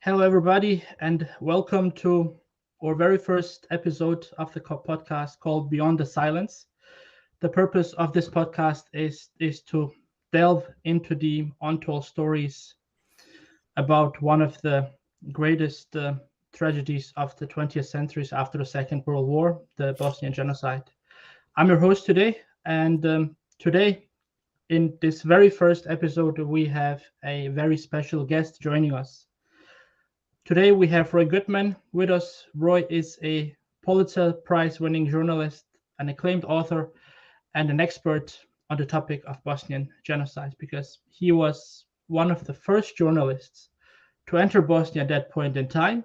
Hello, everybody, and welcome to our very first episode of the podcast called Beyond the Silence. The purpose of this podcast is to delve into the untold stories about one of the greatest tragedies of the 20th centuries after the Second World War, the Bosnian Genocide. I'm your host today, and today, in this very first episode, we have a very special guest joining us. Today we have Roy Gutman with us. Roy is a Pulitzer Prize winning journalist, an acclaimed author, and an expert on the topic of Bosnian genocide because he was one of the first journalists to enter Bosnia at that point in time,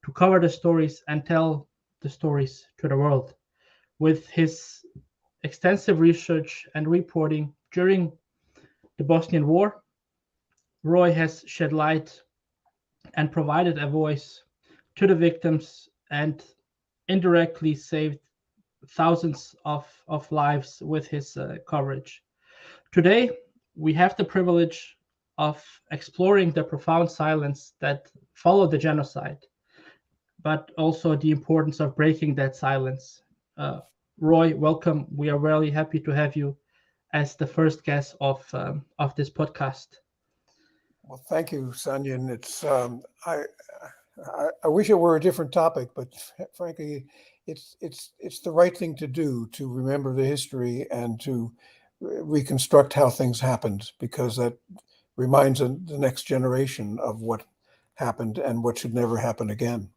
to cover the stories and tell the stories to the world. With his extensive research and reporting during the Bosnian War, Roy has shed light and provided a voice to the victims and indirectly saved thousands of lives with his coverage. Today, we have the privilege of exploring the profound silence that followed the genocide, but also the importance of breaking that silence. Roy, welcome. We are really happy to have you as the first guest of this podcast. Well, thank you, Sanyan. I wish it were a different topic, but frankly, it's the right thing to do to remember the history and to reconstruct how things happened, because that reminds the next generation of what happened and what should never happen again.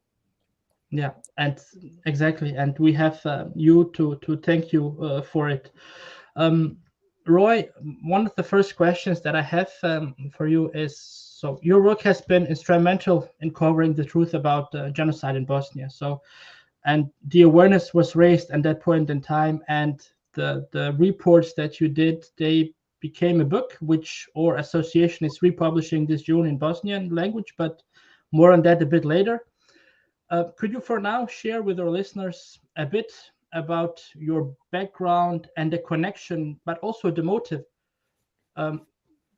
Yeah, and exactly, and we have you to thank you for it. Um, Roy, one of the first questions that I have for you is: so your work has been instrumental in covering the truth about genocide in Bosnia. So, and the awareness was raised at that point in time, and the reports that you did, they became a book, which our association is republishing this June in Bosnian language, but more on that a bit later. Could you, for now, share with our listeners a bit about your background and the connection, but also the motive um,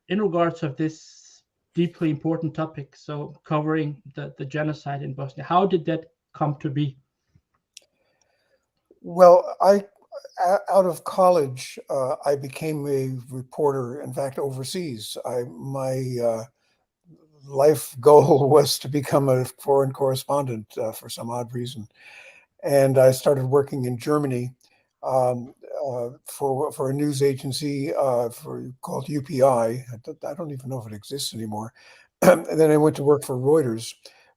in regards of this deeply important topic? So, covering the genocide in Bosnia. How did that come to be? Well, out of college, I became a reporter. In fact, overseas. My life goal was to become a foreign correspondent for some odd reason, and I started working in Germany um, for a news agency called UPI. I don't even know if it exists anymore. And then I went to work for Reuters.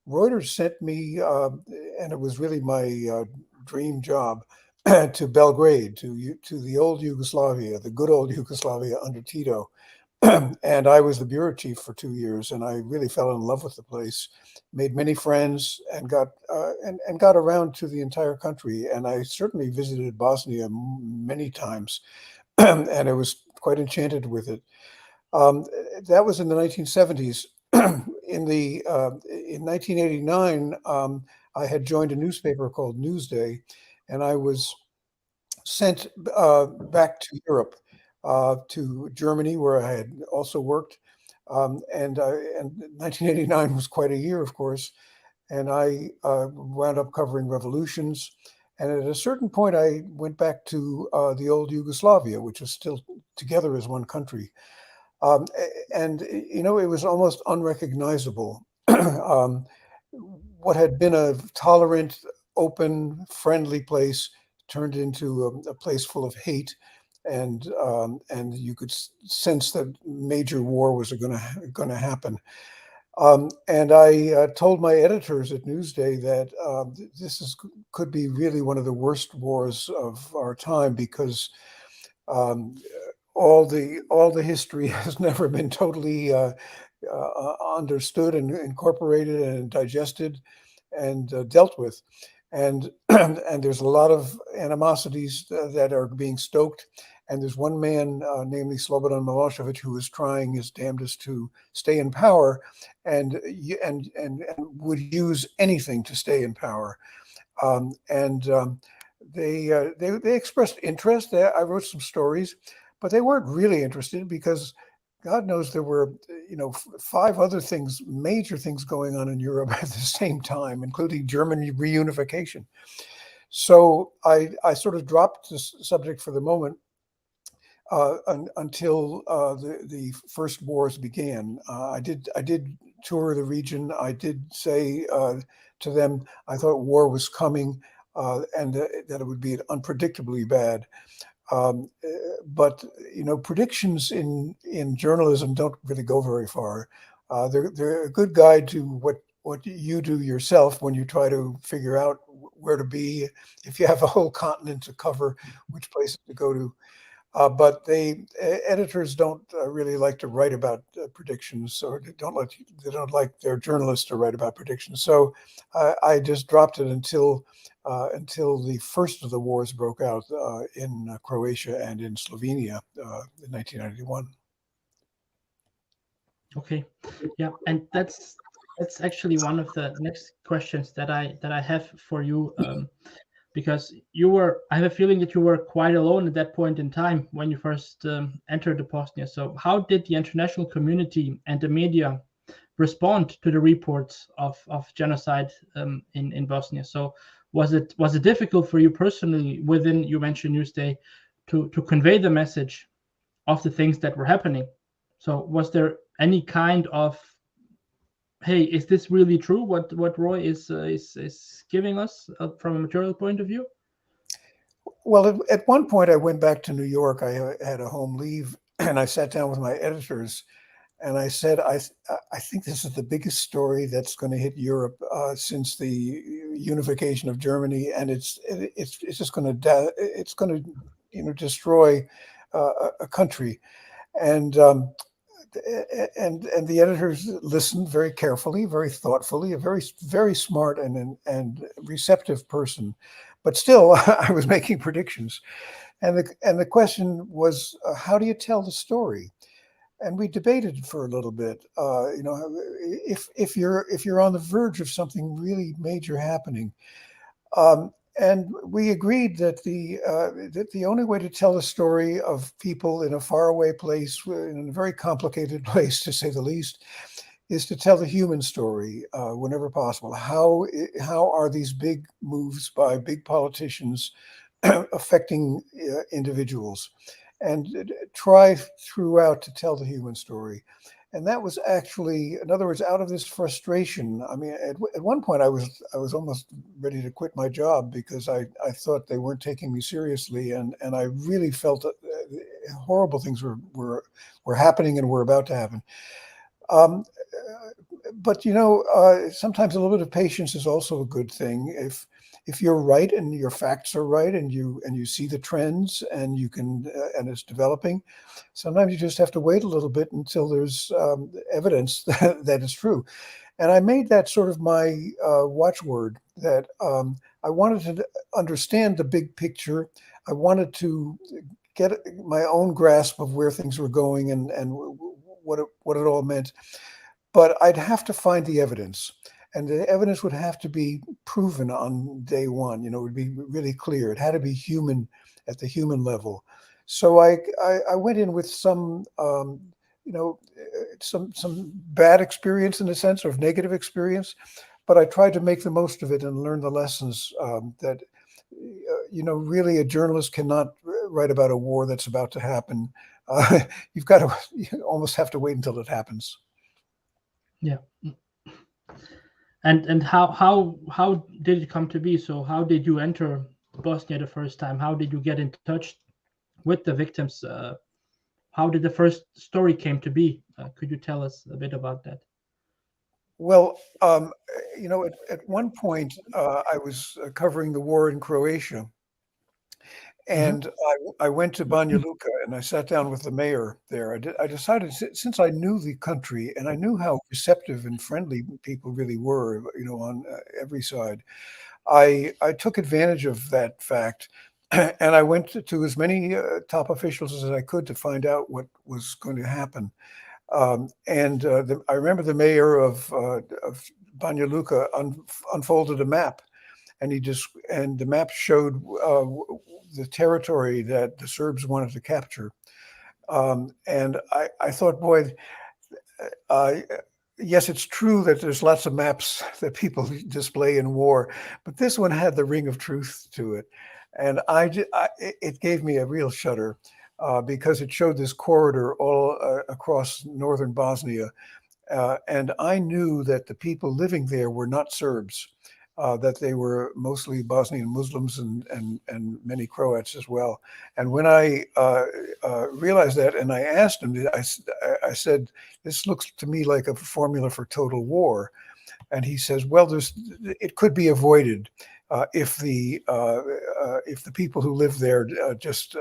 Reuters sent me, and it was really my dream job, to Belgrade, to the old Yugoslavia, the good old Yugoslavia under Tito. And I was the bureau chief for 2 years, and I really fell in love with the place, made many friends, and got around to the entire country. And I certainly visited Bosnia many times, and I was quite enchanted with it. Um, that was in the 1970s. In 1989, I had joined a newspaper called Newsday, and I was sent back to Europe, to Germany, where I had also worked. And 1989 was quite a year, of course. And I wound up covering revolutions. And at a certain point, I went back to the old Yugoslavia, which was still together as one country. And it was almost unrecognizable. um, what had been a tolerant, open, friendly place turned into a place full of hate, and you could sense that major war was going to happen. And I told my editors at Newsday that could be really one of the worst wars of our time, because um, all the history has never been totally understood and incorporated and digested and dealt with, and and there's a lot of animosities that are being stoked. And there's one man, namely Slobodan Milosevic, who is trying his damnedest to stay in power, and would use anything to stay in power. And they expressed interest. I wrote some stories, but they weren't really interested, because God knows there were, 5 other things, major things going on in Europe at the same time, including German reunification. So I sort of dropped the subject for the moment until the first wars began. I did tour the region. I did say to them I thought war was coming, and that it would be unpredictably bad. But predictions in journalism don't really go very far. They're a good guide to what you do yourself when you try to figure out where to be, if you have a whole continent to cover, which places to go to. But editors don't really like to write about predictions, or they don't like their journalists to write about predictions. So I just dropped it until the first of the wars broke out in Croatia and in Slovenia in 1991. Okay, yeah, and that's actually one of the next questions that I have for you, because I have a feeling that you were quite alone at that point in time when you first entered Bosnia. So how did the international community and the media respond to the reports of genocide in Bosnia? So was it difficult for you personally within, you mentioned Newsday, to convey the message of the things that were happening? So was there any kind of, hey, is this really true what Roy is giving us from a material point of view? Well, at one point I went back to New York. I had a home leave, and I sat down with my editors, and I said, I think this is the biggest story that's going to hit Europe since the unification of Germany, and it's just going to destroy a country. And and the editors listened very carefully, very thoughtfully, a very smart and receptive person. But still, I was making predictions, and the question was, how do you tell the story? And we debated for a little bit. If you're on the verge of something really major happening, and we agreed that the only way to tell the story of people in a faraway place, in a very complicated place to say the least, is to tell the human story whenever possible. How are these big moves by big politicians affecting individuals? And try throughout to tell the human story. And that was actually, in other words, out of this frustration. I mean, at one point I was almost ready to quit my job because I thought they weren't taking me seriously, and I really felt that horrible things were happening and were about to happen. But sometimes a little bit of patience is also a good thing. If you're right and your facts are right and you see the trends and you can and it's developing, sometimes you just have to wait a little bit until there's evidence that is true. And I made that sort of my watchword, that I wanted to understand the big picture. I wanted to get my own grasp of where things were going and what it all meant. But I'd have to find the evidence. And the evidence would have to be proven on day one. It would be really clear. It had to be human, at the human level. So I went in with some bad experience, in a sense, or negative experience, but I tried to make the most of it and learn the lessons that really a journalist cannot write about a war that's about to happen. You almost have to wait until it happens. Yeah. And how did it come to be? So how did you enter Bosnia the first time? How did you get in touch with the victims? How did the first story came to be? Could you tell us a bit about that? Well, at one point I was covering the war in Croatia, and I went to Banja Luka and I sat down with the mayor there. I decided, since I knew the country and I knew how receptive and friendly people really were, on every side, I took advantage of that fact, and I went to as many top officials as I could to find out what was going to happen. I remember the mayor of Banja Luka unfolded a map, and the map showed the territory that the Serbs wanted to capture. And I thought, boy, uh, yes, it's true that there's lots of maps that people display in war, but this one had the ring of truth to it. And it gave me a real shudder because it showed this corridor all across northern Bosnia. And I knew that the people living there were not Serbs, that they were mostly Bosnian Muslims and many Croats as well. And when I realized that, and I asked him, I said, "This looks to me like a formula for total war." And he says, "Well, it could be avoided if the people who live there just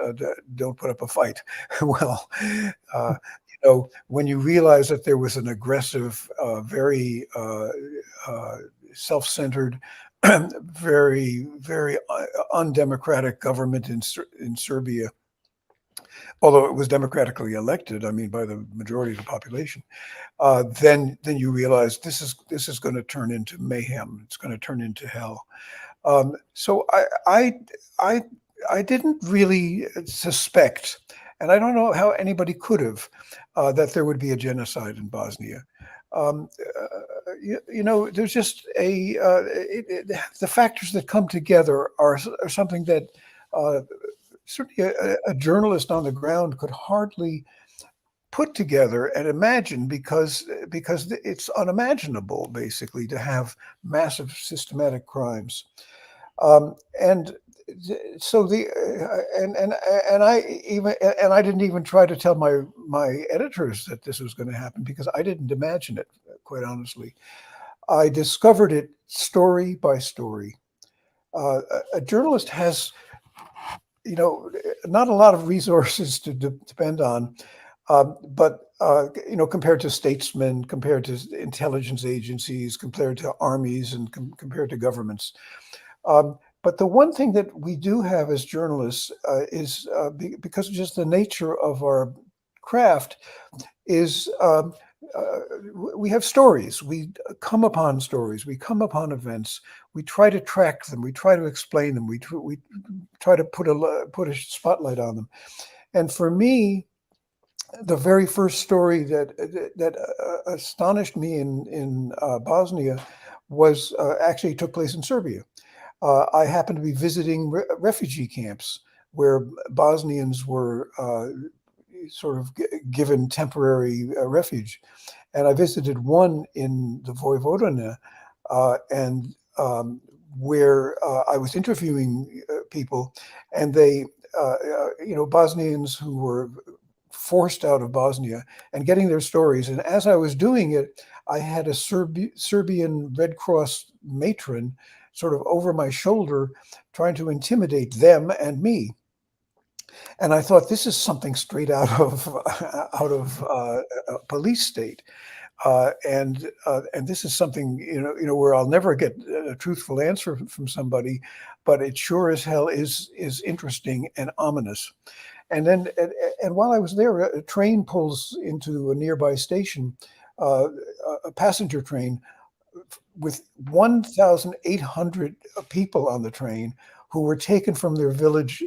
don't put up a fight." Well, when you realize that there was an aggressive, very self-centered, very, very undemocratic government in Serbia, although it was democratically elected, I mean, by the majority of the population, then you realize this is going to turn into mayhem. It's going to turn into hell. So I didn't really suspect, and I don't know how anybody could have, that there would be a genocide in Bosnia. There's just the factors that come together are something that certainly a journalist on the ground could hardly put together and imagine, because it's unimaginable, basically, to have massive systematic crimes. And so I didn't even try to tell my editors that this was going to happen, because I didn't imagine it, quite honestly. I discovered it story by story. A journalist has, not a lot of resources to depend on, but compared to statesmen, compared to intelligence agencies, compared to armies, and compared to governments. But the one thing that we do have as journalists is, because of just the nature of our craft, is we have stories. We come upon stories. We come upon events. We try to track them. We try to explain them. We try to put a spotlight on them. And for me, the very first story that astonished me in Bosnia was actually took place in Serbia. I happened to be visiting refugee camps where Bosnians were sort of given temporary refuge. And I visited one in the Vojvodina, and where I was interviewing people, and they, Bosnians who were forced out of Bosnia and getting their stories. And as I was doing it, I had a Serbian Red Cross matron sort of over my shoulder, trying to intimidate them and me. And I thought, this is something straight out of a police state, and this is something where I'll never get a truthful answer from somebody, but it sure as hell is interesting and ominous. And then, and while I was there, a train pulls into a nearby station, a passenger train with 1,800 people on the train who were taken from their village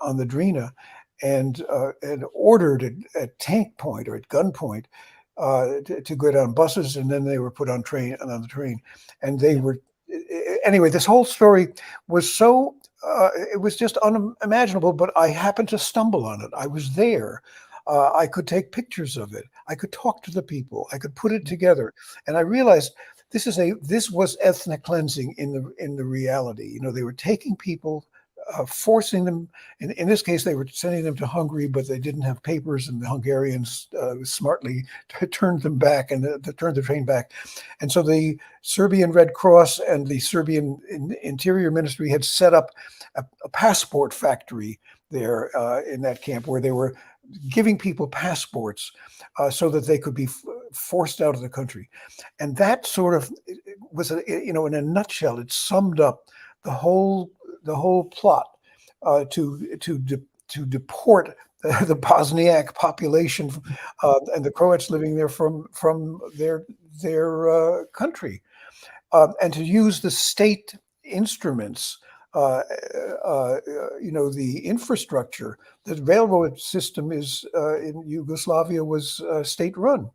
on the Drina and ordered at tank point or at gunpoint to get on buses, and then they were put on the train, and they were anyway. This whole story was so it was just unimaginable. But I happened to stumble on it. I was there. I could take pictures of it. I could talk to the people. I could put it together, and I realized this was ethnic cleansing in the reality. They were taking people, forcing them. In this case, they were sending them to Hungary, but they didn't have papers, and the Hungarians smartly turned them back and turned the train back. And so the Serbian Red Cross and the Serbian Interior Ministry had set up a passport factory there in that camp, where they were giving people passports so that they could be forced out of the country. And that sort of was, in a nutshell, it summed up the whole plot to deport the Bosniak population and the Croats living there from their country, and to use the state instruments the infrastructure. The railroad system is in Yugoslavia was state run,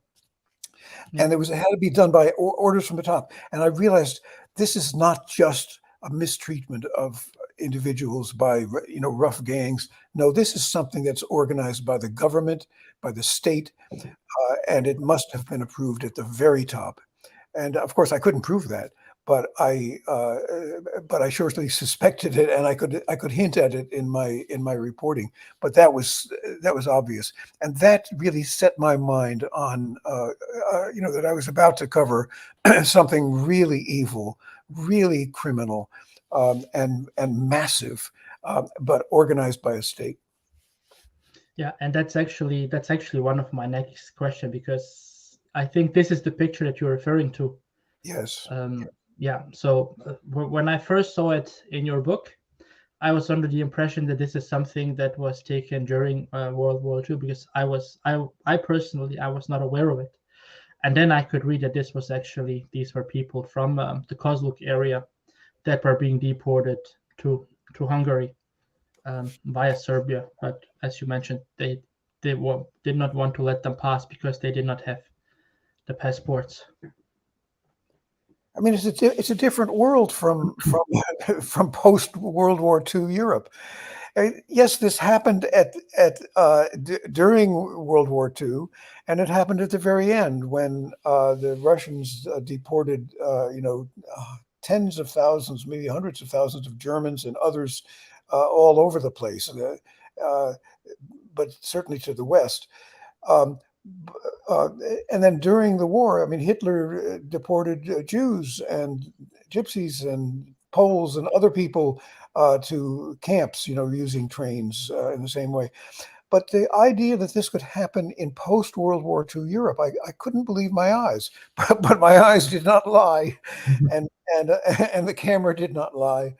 and it had to be done by orders from the top. And I realized this is not just a mistreatment of individuals by rough gangs. No, this is something that's organized by the government, by the state, and it must have been approved at the very top. And of course, I couldn't prove that, but I surely suspected it, and I could hint at it in my reporting. But that was obvious, and that really set my mind on that I was about to cover something really evil, really criminal, and massive, but organized by a state. Yeah, and that's actually one of my next question, because I think this is the picture that you're referring to. Yes. Yeah. So when I first saw it in your book, I was under the impression that this is something that was taken during World War II, because I personally I was not aware of it, and then I could read that these were people from the Kozluk area that were being deported to Hungary via Serbia. But as you mentioned, they did not want to let them pass because they did not have the passports. I mean, it's a different world from from post World War II Europe. Yes, this happened during World War II, and it happened at the very end when the Russians deported tens of thousands, maybe hundreds of thousands of Germans and others all over the place, but certainly to the west. And then during the war, I mean, Hitler deported Jews and Gypsies and Poles and other people to camps, using trains in the same way. But the idea that this could happen in post-World War II Europe, I couldn't believe my eyes. But my eyes did not lie, and the camera did not lie,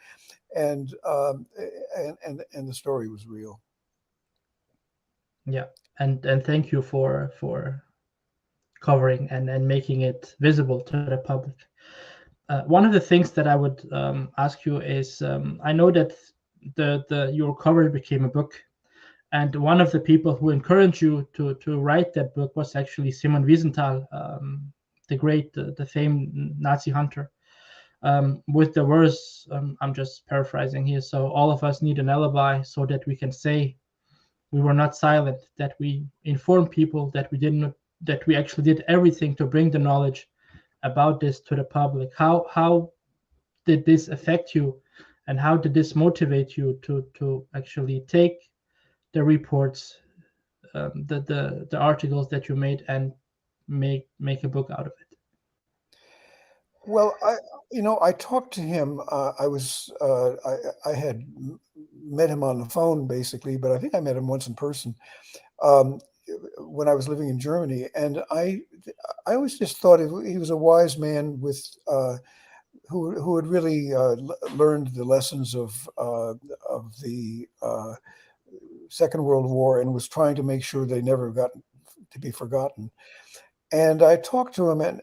and the story was real. Yeah, and thank you for covering and making it visible to the public. One of the things that I would ask you is, I know that your cover became a book, and one of the people who encouraged you to write that book was actually Simon Wiesenthal, the great, the famed Nazi hunter, with the words, I'm just paraphrasing here. So all of us need an alibi so that we can say we were not silent, that we informed people, that we actually did everything to bring the knowledge about this to the public. How did this affect you, and how did this motivate you to actually take the reports, the articles that you made, and make a book out of it? Well, I talked to him. I had met him on the phone basically, but I think I met him once in person um, when I was living in Germany, and I always just thought he was a wise man with who had really learned the lessons of the Second World War and was trying to make sure they never got to be forgotten. And I talked to him, and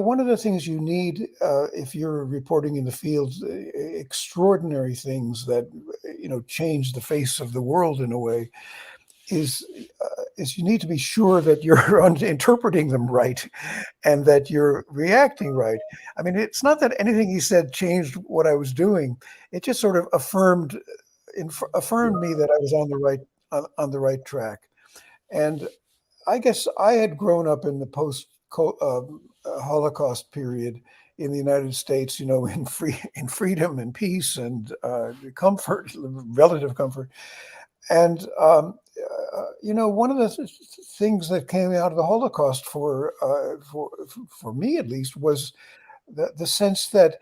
one of the things you need if you're reporting in the field, extraordinary things that change the face of the world in a way, is you need to be sure that you're interpreting them right, and that you're reacting right. I mean, it's not that anything he said changed what I was doing; it just sort of affirmed me that I was on the right track. And I guess I had grown up in the post Holocaust period in the United States, in freedom and peace and comfort, relative comfort. And one of the things that came out of the Holocaust for me at least was the sense that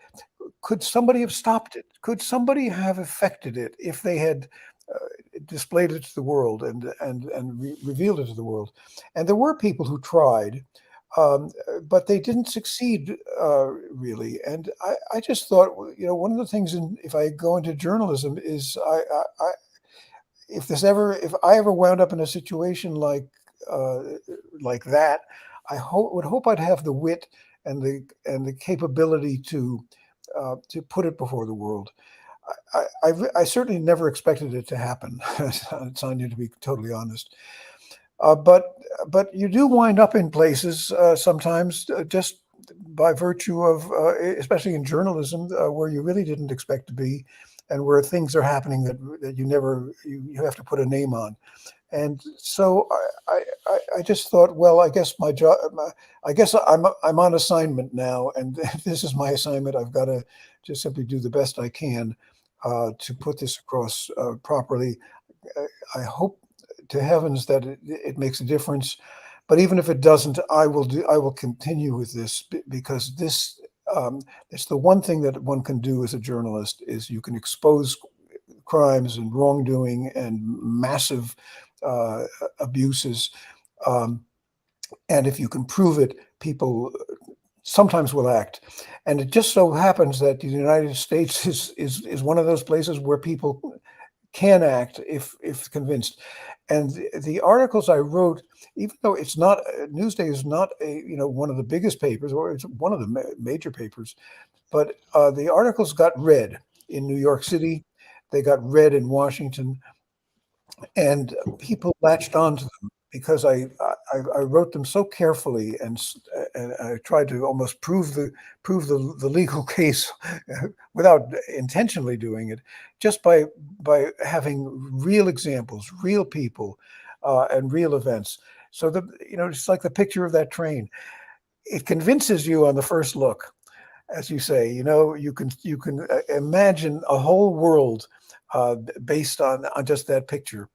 could somebody have stopped it? Could somebody have affected it if they had displayed it to the world and revealed it to the world? And there were people who tried, but they didn't succeed really. And I just thought, one of the things if I go into journalism is if I ever wound up in a situation like that, would hope I'd have the wit and the capability to put it before the world. I certainly never expected it to happen, Sonia, to be totally honest. But you do wind up in places sometimes just by virtue of, especially in journalism, where you really didn't expect to be, and where things are happening that you have to put a name on. And so I just thought, well, I guess my job, I guess I'm on assignment now, and this is my assignment. I've got to just simply do the best I can to put this across properly. I hope to heavens that it makes a difference, but even if it doesn't, I will continue with this, because this it's the one thing that one can do as a journalist, is you can expose crimes and wrongdoing and massive abuses, and if you can prove it, people sometimes will act. And it just so happens that the United States is one of those places where people can act if convinced. And the articles I wrote, even though it's not, Newsday is not one of the biggest papers, or it's one of the major papers, but the articles got read in New York City, they got read in Washington, and people latched onto them because I wrote them so carefully, and I tried to almost prove the legal case without intentionally doing it, just by having real examples, real people, and real events. So it's like the picture of that train. It convinces you on the first look, as you say. You can imagine a whole world based on just that picture.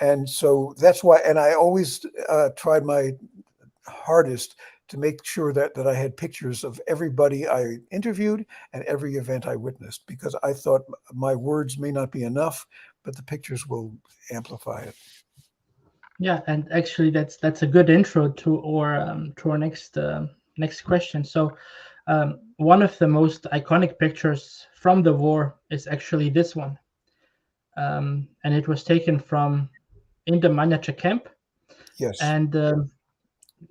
And so that's why, and I always tried my hardest to make sure that I had pictures of everybody I interviewed and every event I witnessed, because I thought my words may not be enough, but the pictures will amplify it. Yeah, and actually, that's a good intro to our next question. So, one of the most iconic pictures from the war is actually this one, and it was taken from in the Manjača camp. Yes. And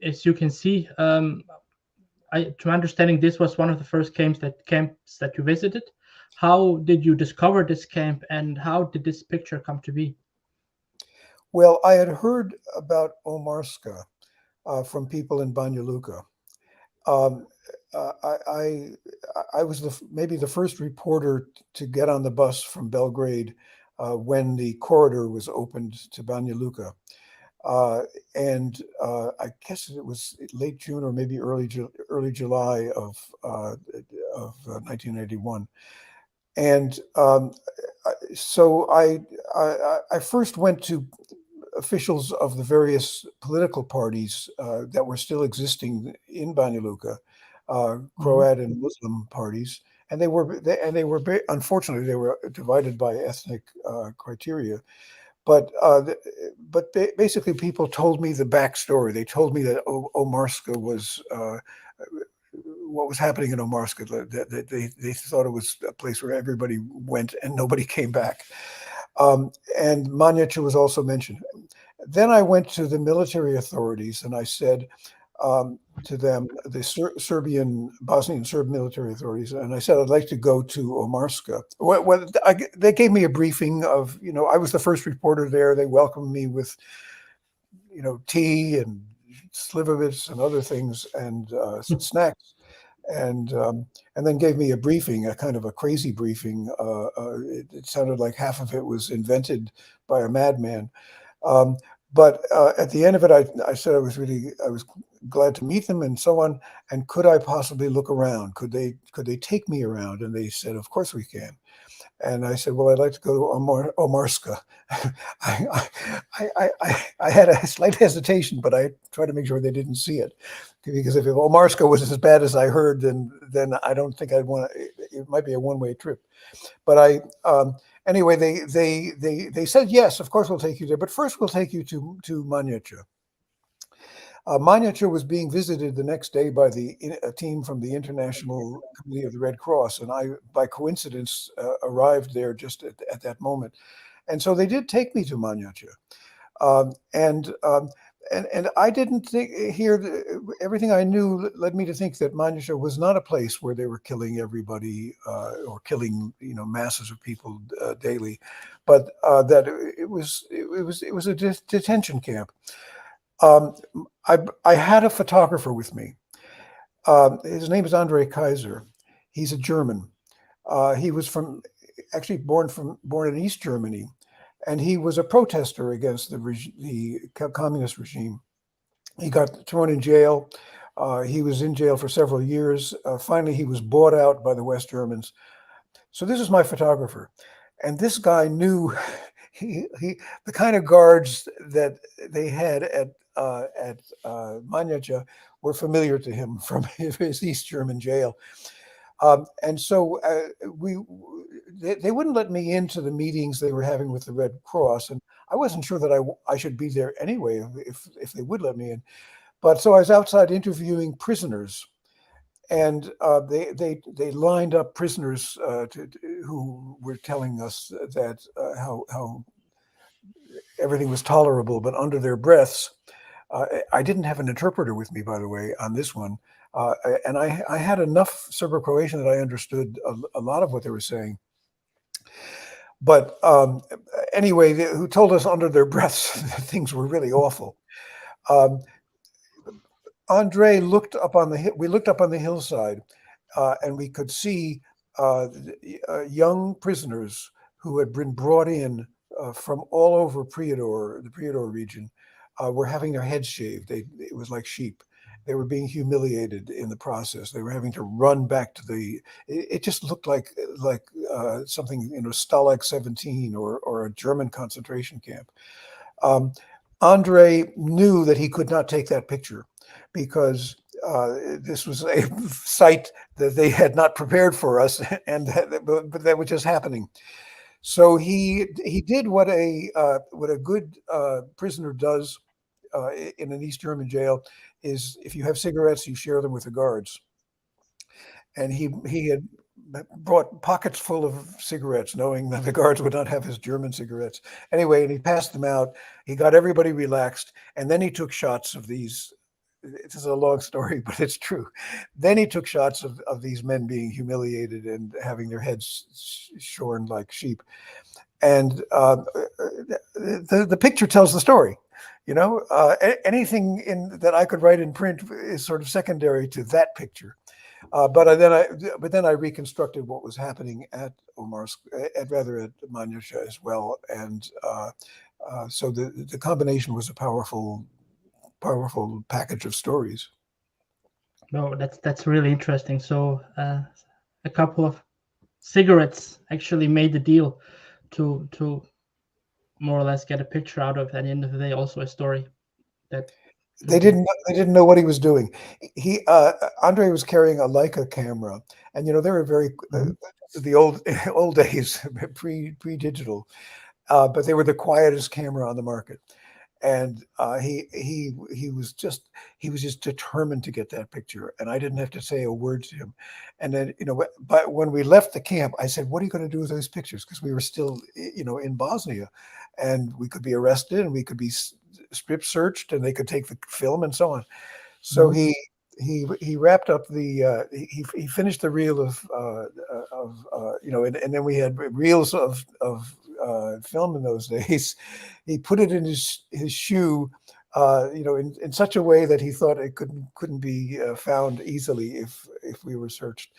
as you can see, to my understanding, this was one of the first camps that you visited. How did you discover this camp, and how did this picture come to be? Well, I had heard about Omarska from people in Banja Luka. I was maybe the first reporter to get on the bus from Belgrade when the corridor was opened to Banja Luka. And I guess it was late June or maybe early July of 1981. And so I first went to officials of the various political parties that were still existing in Banja Luka, Croat and Muslim parties, and they were unfortunately they were divided by ethnic criteria. But basically, people told me the backstory. They told me that Omarska was what was happening in Omarska. That they thought it was a place where everybody went and nobody came back. And Manjača was also mentioned. Then I went to the military authorities and I said to them, the Bosnian Serb military authorities, and I said I'd like to go to Omarska. Well, they gave me a briefing of, I was the first reporter there. They welcomed me with, tea and slivovitz and other things and some snacks. And then gave me a briefing, a kind of a crazy briefing. It sounded like half of it was invented by a madman. But at the end of it, I said I was glad to meet them and so on. And could I possibly look around? Could they take me around? And they said, of course we can. And I said, well, I'd like to go to Omarska. I had a slight hesitation, but I tried to make sure they didn't see it, because if Omarska was as bad as I heard, then I don't think I'd want to. It might be a one-way trip. But anyway, they said yes, of course we'll take you there, but first we'll take you to Manjača. Manjača was being visited the next day by a team from the International Committee of the Red Cross, and I, by coincidence, arrived there just at that moment. And so they did take me to Manjača. and I didn't think everything I knew led me to think that Manusha was not a place where they were killing everybody or killing masses of people daily, but that it was a detention camp. I had a photographer with me. His name is Andre Kaiser. He's a German. He was actually born in East Germany, and he was a protester against the communist regime. He got thrown in jail. He was in jail for several years. Finally, he was bought out by the West Germans. So this is my photographer, and this guy knew the kind of guards that they had at Manjača were familiar to him from his East German jail. And so they wouldn't let me into the meetings they were having with the Red Cross, and I wasn't sure that I should be there anyway if they would let me in. But so I was outside interviewing prisoners, and they lined up prisoners who were telling us that how everything was tolerable, but under their breaths. I didn't have an interpreter with me, by the way, on this one. And I had enough Serbo-Croatian that I understood a lot of what they were saying. But anyway, who told us under their breaths that things were really awful. Andre looked up on we looked up on the hillside, and we could see young prisoners who had been brought in from all over the Prijedor region, were having their heads shaved. It was like sheep. They were being humiliated in the process. They were having to run back to it just looked like something, Stalag 17 or a German concentration camp. Andre knew that he could not take that picture because this was a sight that they had not prepared for us, and but that was just happening. So he did what a good prisoner does in an East German jail, is if you have cigarettes, you share them with the guards. And he had brought pockets full of cigarettes, knowing that the guards would not have his German cigarettes. Anyway, and he passed them out. He got everybody relaxed, and then he took shots of these. This is a long story, but it's true. Then he took shots of these men being humiliated and having their heads shorn like sheep. And the picture tells the story. Anything that I could write in print is sort of secondary to that picture. But then I reconstructed what was happening at Manjača as well, and so the combination was a powerful package of stories. No, that's really interesting. So a couple of cigarettes actually made the deal to more or less get a picture out of. At the end of the day, also a story that they didn't know what he was doing. Andre was carrying a Leica camera, and they were very the old days, pre-digital, but they were the quietest camera on the market. And he was just determined to get that picture, and I didn't have to say a word to him. And then but when we left the camp, I said, "What are you going to do with those pictures?" Because we were still in Bosnia, and we could be arrested, and we could be strip searched, and they could take the film and so on. So he wrapped up he finished the reel of and then we had reels of film in those days. He put it in his shoe, in such a way that he thought it couldn't be found easily if we were searched.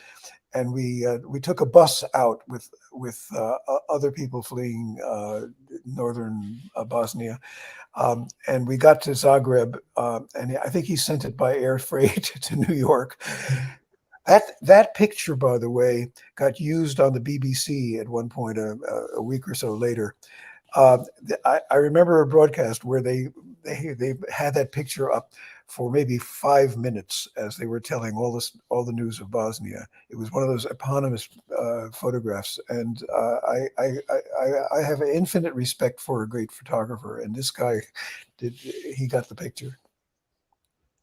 And we took a bus out with other people fleeing northern Bosnia, and we got to Zagreb, and I think he sent it by air freight to New York. That picture, by the way, got used on the BBC at one point a week or so later. I remember a broadcast where they had that picture up for maybe 5 minutes as they were telling all the news of Bosnia. It was one of those eponymous photographs, and I have an infinite respect for a great photographer, and this guy he got the picture.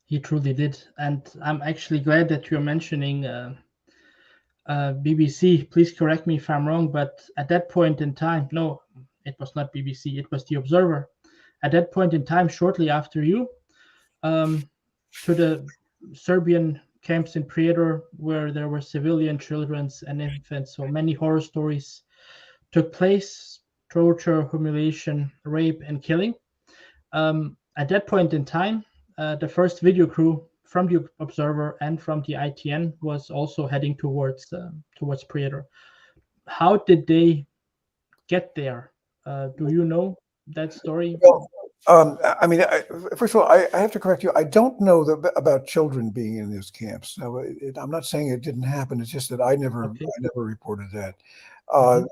He truly did, and I'm actually glad that you're mentioning BBC. Please correct me if I'm wrong, but at that point in time, no, it was not BBC, it was The Observer. at that point in time, shortly after you, um, to the Serbian camps in Prijedor, where there were civilian children and infants. So many horror stories took place: torture, humiliation, rape, and killing. At that point in time, the first video crew from the Observer and from the ITN was also heading towards Prijedor. How did they get there? Do you know that story? Well, I mean, first of all, I have to correct you. I don't know about children being in those camps. Now, I'm not saying it didn't happen. It's just that I never reported that. Uh,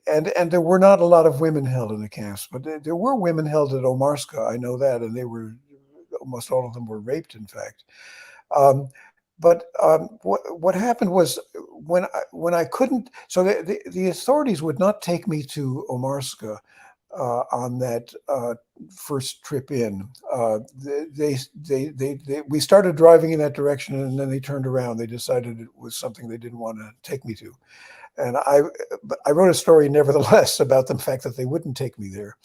and there were not a lot of women held in the camps, but there were women held at Omarska. I know that, and they were almost all of them were raped, in fact. But what happened was when I couldn't, so the authorities would not take me to Omarska on that first trip in. We started driving in that direction, and then they turned around. They decided it was something they didn't want to take me to. And I wrote a story nevertheless about the fact that they wouldn't take me there.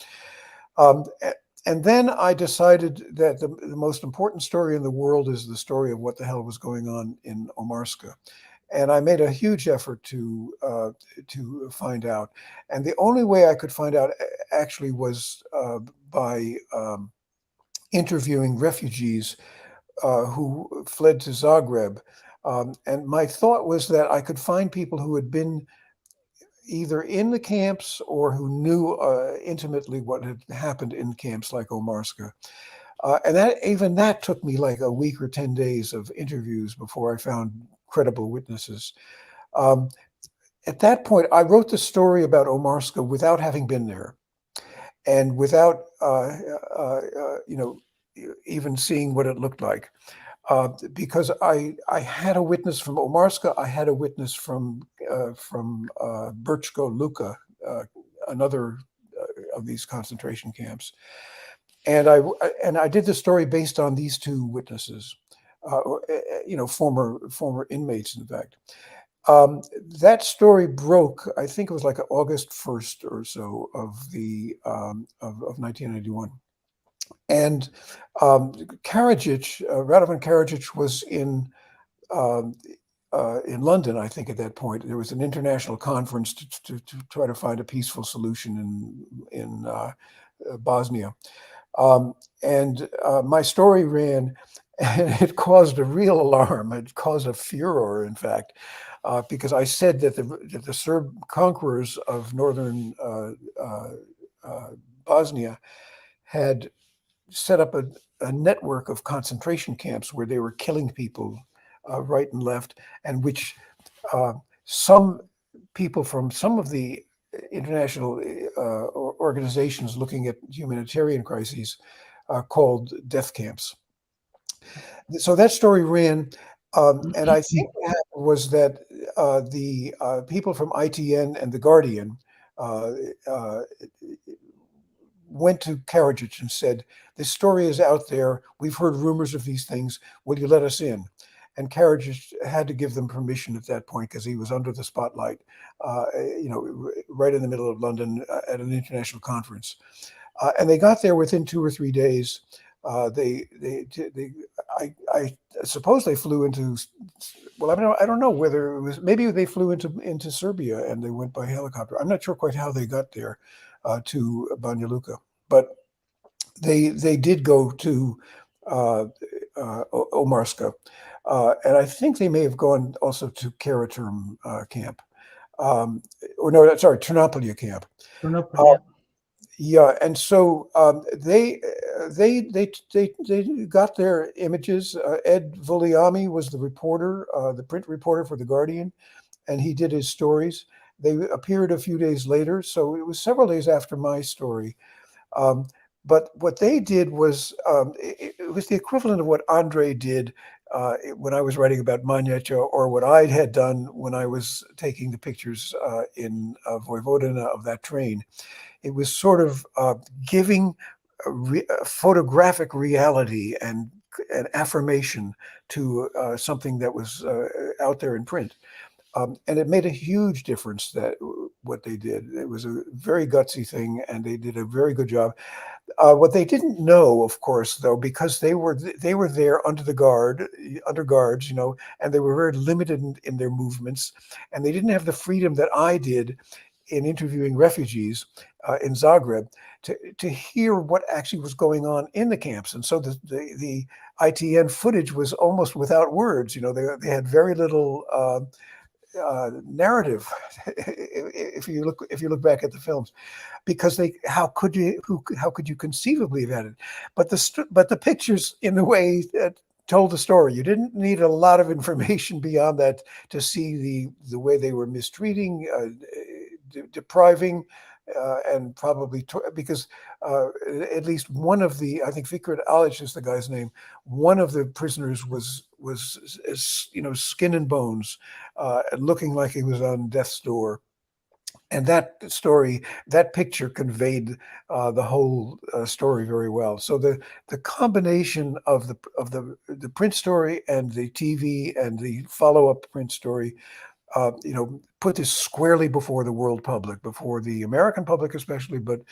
And then I decided that the most important story in the world is the story of what the hell was going on in Omarska. And I made a huge effort to find out. And the only way I could find out actually was by interviewing refugees who fled to Zagreb. And my thought was that I could find people who had been either in the camps or who knew intimately what had happened in camps like Omarska. And that took me like a week or 10 days of interviews before I found credible witnesses. At that point, I wrote the story about Omarska without having been there and without, even seeing what it looked like. Because I had a witness from Omarska, I had a witness from Brčko Luka, another of these concentration camps, and I did the story based on these two witnesses, former inmates, in fact. That story broke, I think it was like August 1st or so of 1991. And Radovan Karadzic was in London, I think, at that point. There was an international conference to try to find a peaceful solution in Bosnia. And my story ran, and it caused a real alarm. It caused a furor, in fact, because I said that the Serb conquerors of northern Bosnia had set up a network of concentration camps where they were killing people right and left, and which some people from some of the international organizations looking at humanitarian crises called death camps. So that story ran, and I think what happened was that the people from ITN and The Guardian went to Karadzic and said, "This story is out there. We've heard rumors of these things. Will you let us in?" And Karadzic had to give them permission at that point because he was under the spotlight, right in the middle of London at an international conference. And they got there within 2 or 3 days. I suppose they flew into. Well, I don't know whether it was. Maybe they flew into Serbia and they went by helicopter. I'm not sure quite how they got there to Banja Luka, but they did go to Omarska, and I think they may have gone also to Karaturm camp, Ternopilya camp. Yeah, and so they got their images. Ed Voliami was the reporter, the print reporter for The Guardian, and he did his stories. They appeared a few days later, so it was several days after my story. But what they did was, it was the equivalent of what Andre did when I was writing about Manjača, or what I had done when I was taking the pictures in Vojvodina of that train. It was sort of giving a photographic reality and an affirmation to something that was out there in print. And it made a huge difference that what they did. It was a very gutsy thing, and they did a very good job. What they didn't know, of course, though, because they were there under guards, and they were very limited in their movements, and they didn't have the freedom that I did in interviewing refugees in Zagreb to hear what actually was going on in the camps. And so the ITN footage was almost without words. They had very little narrative if you look back at the films, because how could you conceivably have had it? But the pictures, in a way, told the story. You didn't need a lot of information beyond that to see the way they were mistreating, depriving, and probably because at least one of the, I think Fikret Alic is the guy's name, one of the prisoners was skin and bones, looking like he was on death's door. And that picture conveyed the whole story very well. So the combination of the print story and the TV and the follow-up print story, put this squarely before the world public, before the American public especially, but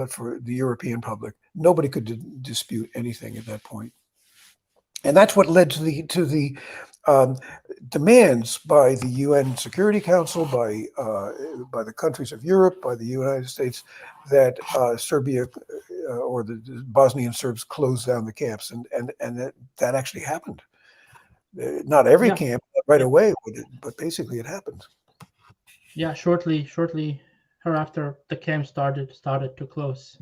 for the European public. Nobody could dispute anything at that point. And that's what led to the demands by the UN Security Council, by the countries of Europe, by the United States, that Serbia or the Bosnian Serbs closed down the camps, and that actually happened. Not every camp right away, but basically it happened. Yeah, shortly hereafter, the camp started to close.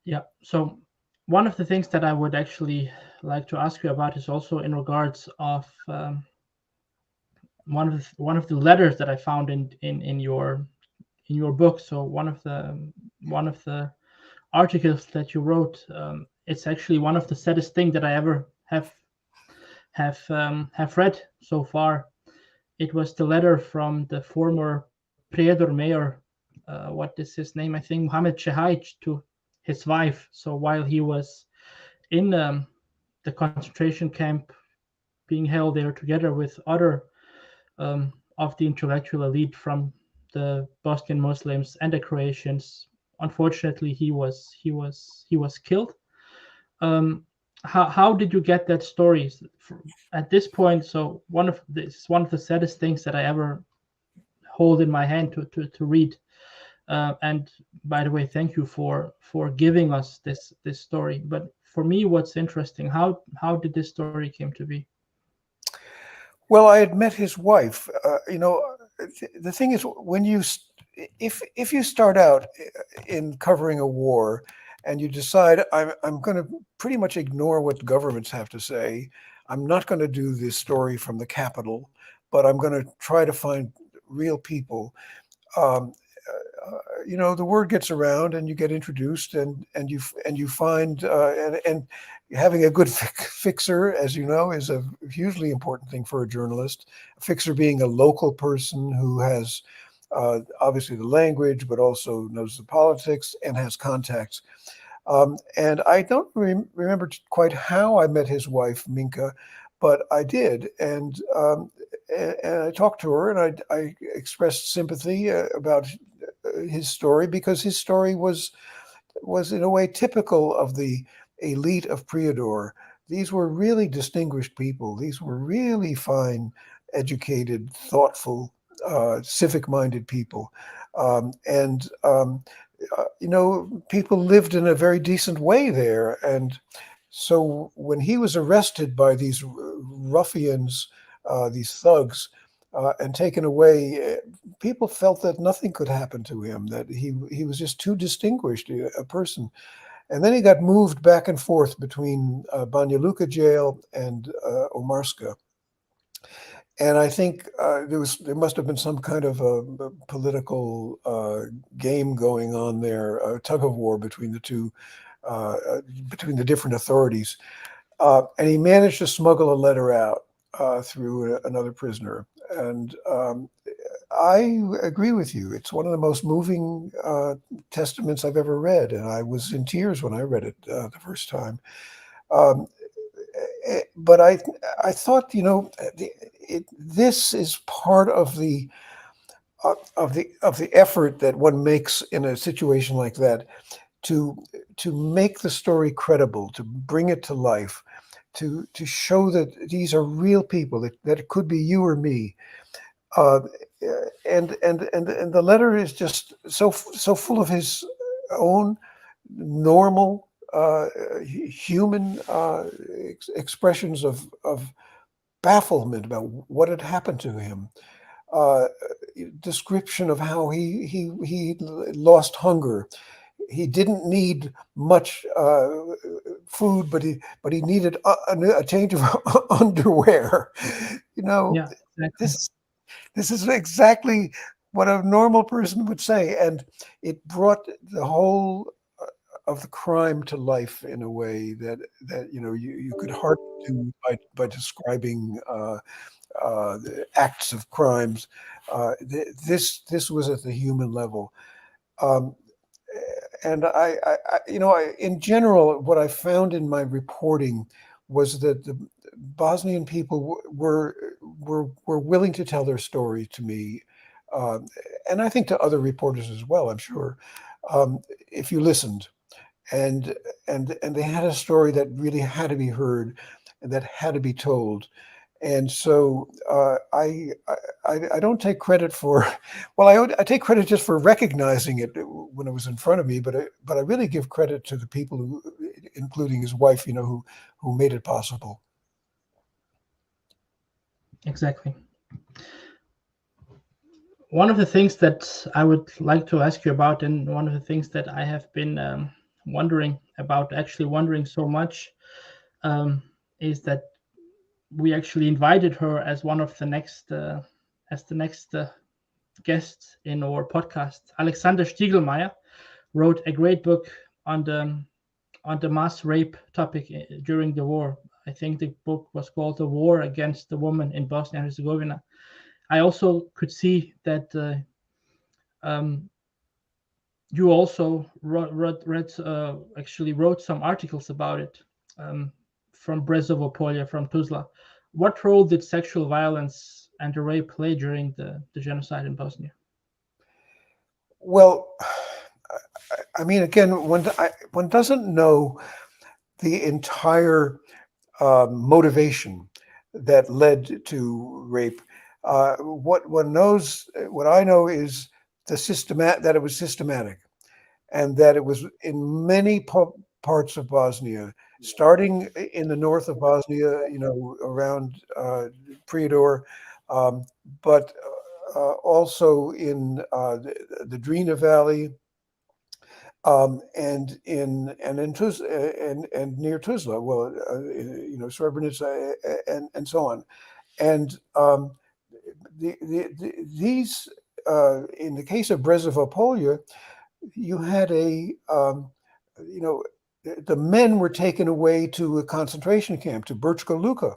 Yeah. So one of the things that I would actually like to ask you about is also in regards of one of the letters that I found in your book. So one of the articles that you wrote, it's actually one of the saddest things that I ever have read so far. It was the letter from the former Prijedor mayor, what is his name? I think Mohamed Čehajić, to his wife. So while he was in the concentration camp, being held there together with other of the intellectual elite from the Bosnian Muslims and the Croatians, unfortunately, he was killed. How did you get that story at this point? So one of the saddest things that I ever hold in my hand to read. And by the way, thank you for giving us this story. But for me, what's interesting, how did this story came to be? Well, I had met his wife. The thing is, if you start out in covering a war, and you decide I'm going to pretty much ignore what governments have to say, I'm not going to do this story from the capital, but I'm going to try to find real people. The word gets around, and you get introduced, and you find and having a good fixer, as you know, is a hugely important thing for a journalist. A fixer being a local person who has obviously the language, but also knows the politics and has contacts. And I don't remember quite how I met his wife, Minka, but I did. And I talked to her, and I expressed sympathy about his story, because his story was in a way typical of the elite of Prijedor. These were really distinguished people. These were really fine, educated, thoughtful, civic-minded people. People lived in a very decent way there. And so when he was arrested by these ruffians, these thugs, and taken away, people felt that nothing could happen to him, that he was just too distinguished a person. And then he got moved back and forth between Banja Luka jail and Omarska. And I think there must have been some kind of a political game going on there, a tug of war between the two, between the different authorities. And he managed to smuggle a letter out through another prisoner. And I agree with you. It's one of the most moving testaments I've ever read. And I was in tears when I read it the first time. But I thought, this is part of the effort that one makes in a situation like that, to make the story credible, to bring it to life, to show that these are real people, that it could be you or me. And the letter is just so full of his own normal human expressions of bafflement about what had happened to him. Description of how he lost hunger. He didn't need much food, but he needed a change of underwear. Yeah, exactly. This is exactly what a normal person would say, and it brought the whole of the crime to life in a way that you could hardly do by describing the acts of crimes. This was at the human level. Um, and in general, what I found in my reporting was that the Bosnian people were willing to tell their story to me, and I think to other reporters as well. I'm sure, if you listened, and they had a story that really had to be heard, and that had to be told. And so I don't take credit for, well, I take credit just for recognizing it when it was in front of me, but I really give credit to the people who, including his wife, who made it possible. Exactly. One of the things that I would like to ask you about, and one of the things that I have been wondering about, actually wondering so much, is that we actually invited her as one of the next, guests in our podcast. Alexander Stiegelmeier wrote a great book on the mass rape topic during the war. I think the book was called "The War Against the Woman in Bosnia and Herzegovina." I also could see that you also actually wrote some articles about it, from Brezovo Polje, from Tuzla. What role did sexual violence and the rape play during the genocide in Bosnia? Well, I mean, again, one doesn't know the entire motivation that led to rape. What one knows, what I know, is that it was systematic, and that it was in many parts of Bosnia, starting in the north of Bosnia, around Prijedor, but also in the Drina Valley, and in Tuzla, and near Tuzla, well, Srebrenica, and so on, and these in the case of Brezovo Polje, you had the men were taken away to a concentration camp, to Brčko Luka.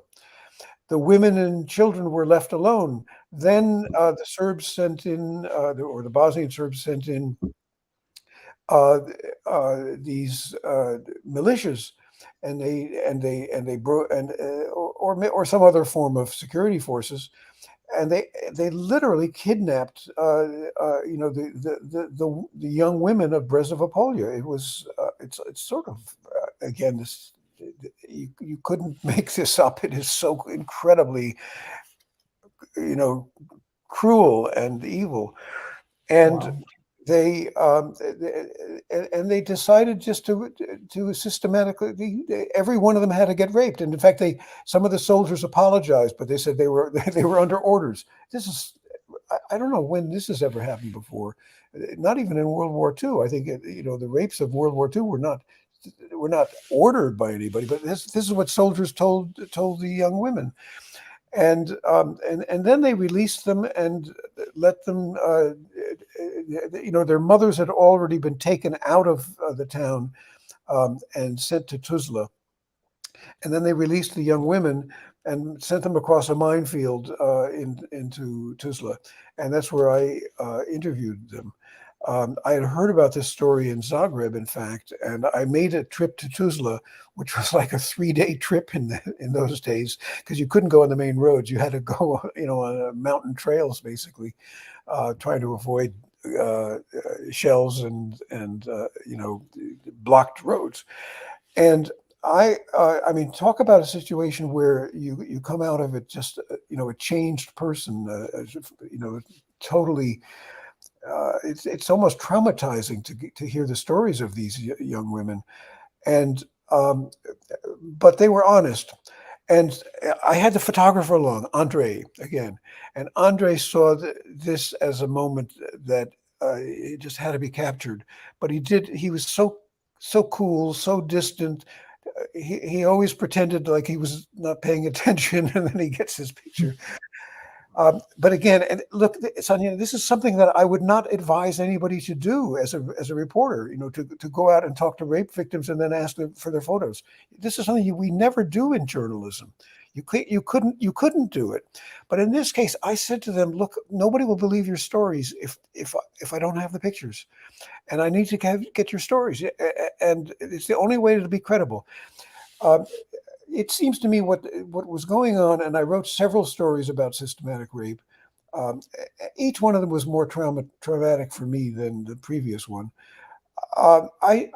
The women and children were left alone. Then the Serbs sent in, or the Bosnian Serbs sent in these militias, and they broke, or some other form of security forces, and they literally kidnapped the young women of Brezovo Polje. It was it's sort of again, this, you couldn't make this up. It is so incredibly cruel and evil, and Wow. they decided just to systematically, every one of them had to get raped. And in fact, some of the soldiers apologized, but they said they were under orders. This is, I don't know when this has ever happened before. Not even in World War II. I think the rapes of World War II were not ordered by anybody, but this is what soldiers told the young women. And then they released them and let them, their mothers had already been taken out of the town and sent to Tuzla. And then they released the young women and sent them across a minefield into Tuzla. And that's where I interviewed them. I had heard about this story in Zagreb, in fact, and I made a trip to Tuzla, which was like a 3-day trip in those days, because you couldn't go on the main roads. You had to go, on mountain trails, basically, trying to avoid shells and blocked roads. And I mean, talk about a situation where you come out of it just a changed person, totally. It's almost traumatizing to hear the stories of these young women, and but they were honest. And I had the photographer along, Andre, again, and Andre saw this as a moment that it just had to be captured. But he was so cool, so distant. He always pretended like he was not paying attention, and then he gets his picture. But again, and look, Sonia, this is something that I would not advise anybody to do as a reporter. To go out and talk to rape victims and then ask them for their photos. This is something we never do in journalism. You couldn't do it. But in this case, I said to them, "Look, nobody will believe your stories if I don't have the pictures, and I need to get your stories, and it's the only way to be credible." It seems to me what was going on, and I wrote several stories about systematic rape. Each one of them was more traumatic for me than the previous one. I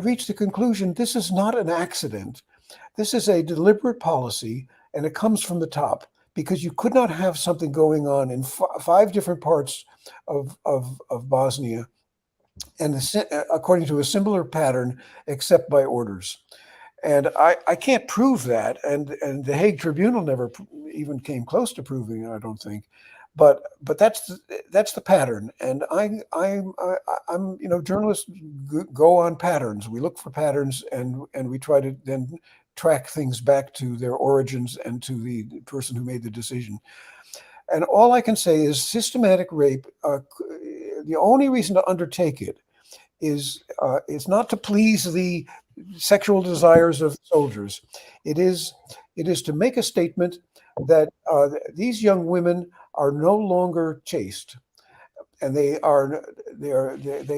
reached the conclusion this is not an accident. This is a deliberate policy, and it comes from the top, because you could not have something going on in five different parts of Bosnia, and according to a similar pattern, except by orders. And I can't prove that, and the Hague Tribunal never even came close to proving it, I don't think. But that's the pattern, and I'm journalists go on patterns. We look for patterns, and we try to then track things back to their origins and to the person who made the decision. And all I can say is systematic rape. The only reason to undertake it is not to please the sexual desires of soldiers. It is to make a statement that these young women are no longer chaste, and they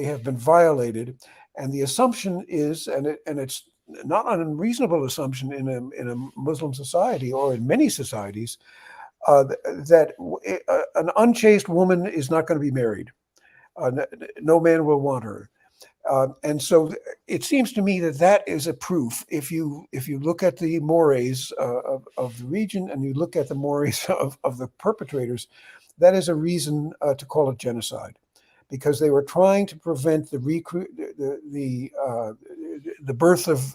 have been violated. And the assumption is, and it's not an unreasonable assumption in a Muslim society or in many societies, that an unchaste woman is not going to be married. No man will want her. And so it seems to me that is a proof. If you look at the mores of the region, and you look at the mores of the perpetrators, that is a reason to call it genocide, because they were trying to prevent the birth of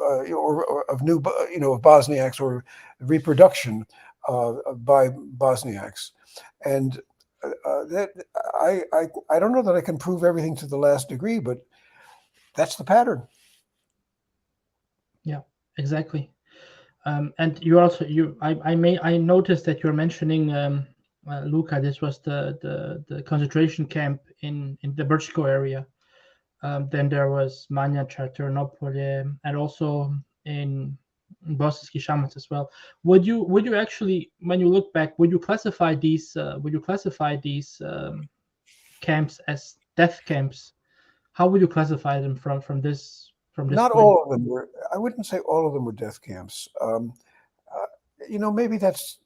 new of Bosniaks, or reproduction by Bosniaks. And that I don't know that I can prove everything to the last degree, but that's the pattern. Yeah, exactly. And you also I noticed that you're mentioning Luka. This was the concentration camp in the Brčko area. Then there was Manjača, Ternopolje, and also in Bosanski Šamac as well. Would you actually, when you look back, would you classify these camps as death camps? How would you classify them from this? Not point? all of them were. I wouldn't say all of them were death camps. Maybe that's.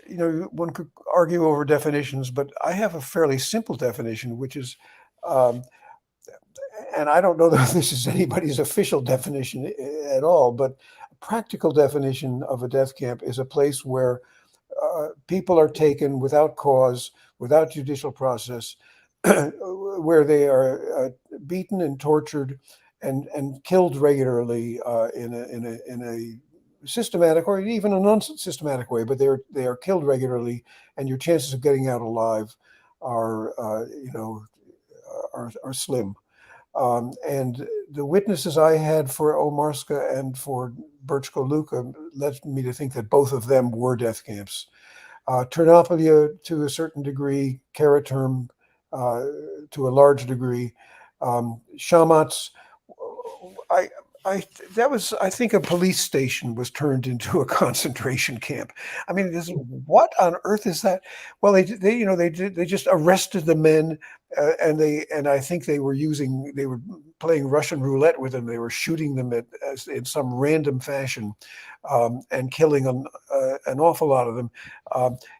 One could argue over definitions, but I have a fairly simple definition, which is, and I don't know that this is anybody's official definition at all, but a practical definition of a death camp is a place where people are taken without cause, without judicial process, where they are beaten and tortured and killed regularly in a systematic or even a non-systematic way, but they are killed regularly, and your chances of getting out alive are slim. And the witnesses I had for Omarska and for Brčko Luka led me to think that both of them were death camps. Ternopolje to a certain degree, Karaterm to a large degree, Šamac. I think a police station was turned into a concentration camp. I mean, what on earth is that? Well, they just arrested the men, and I think they were playing Russian roulette with them. They were shooting them in some random fashion, and killing an awful lot of them.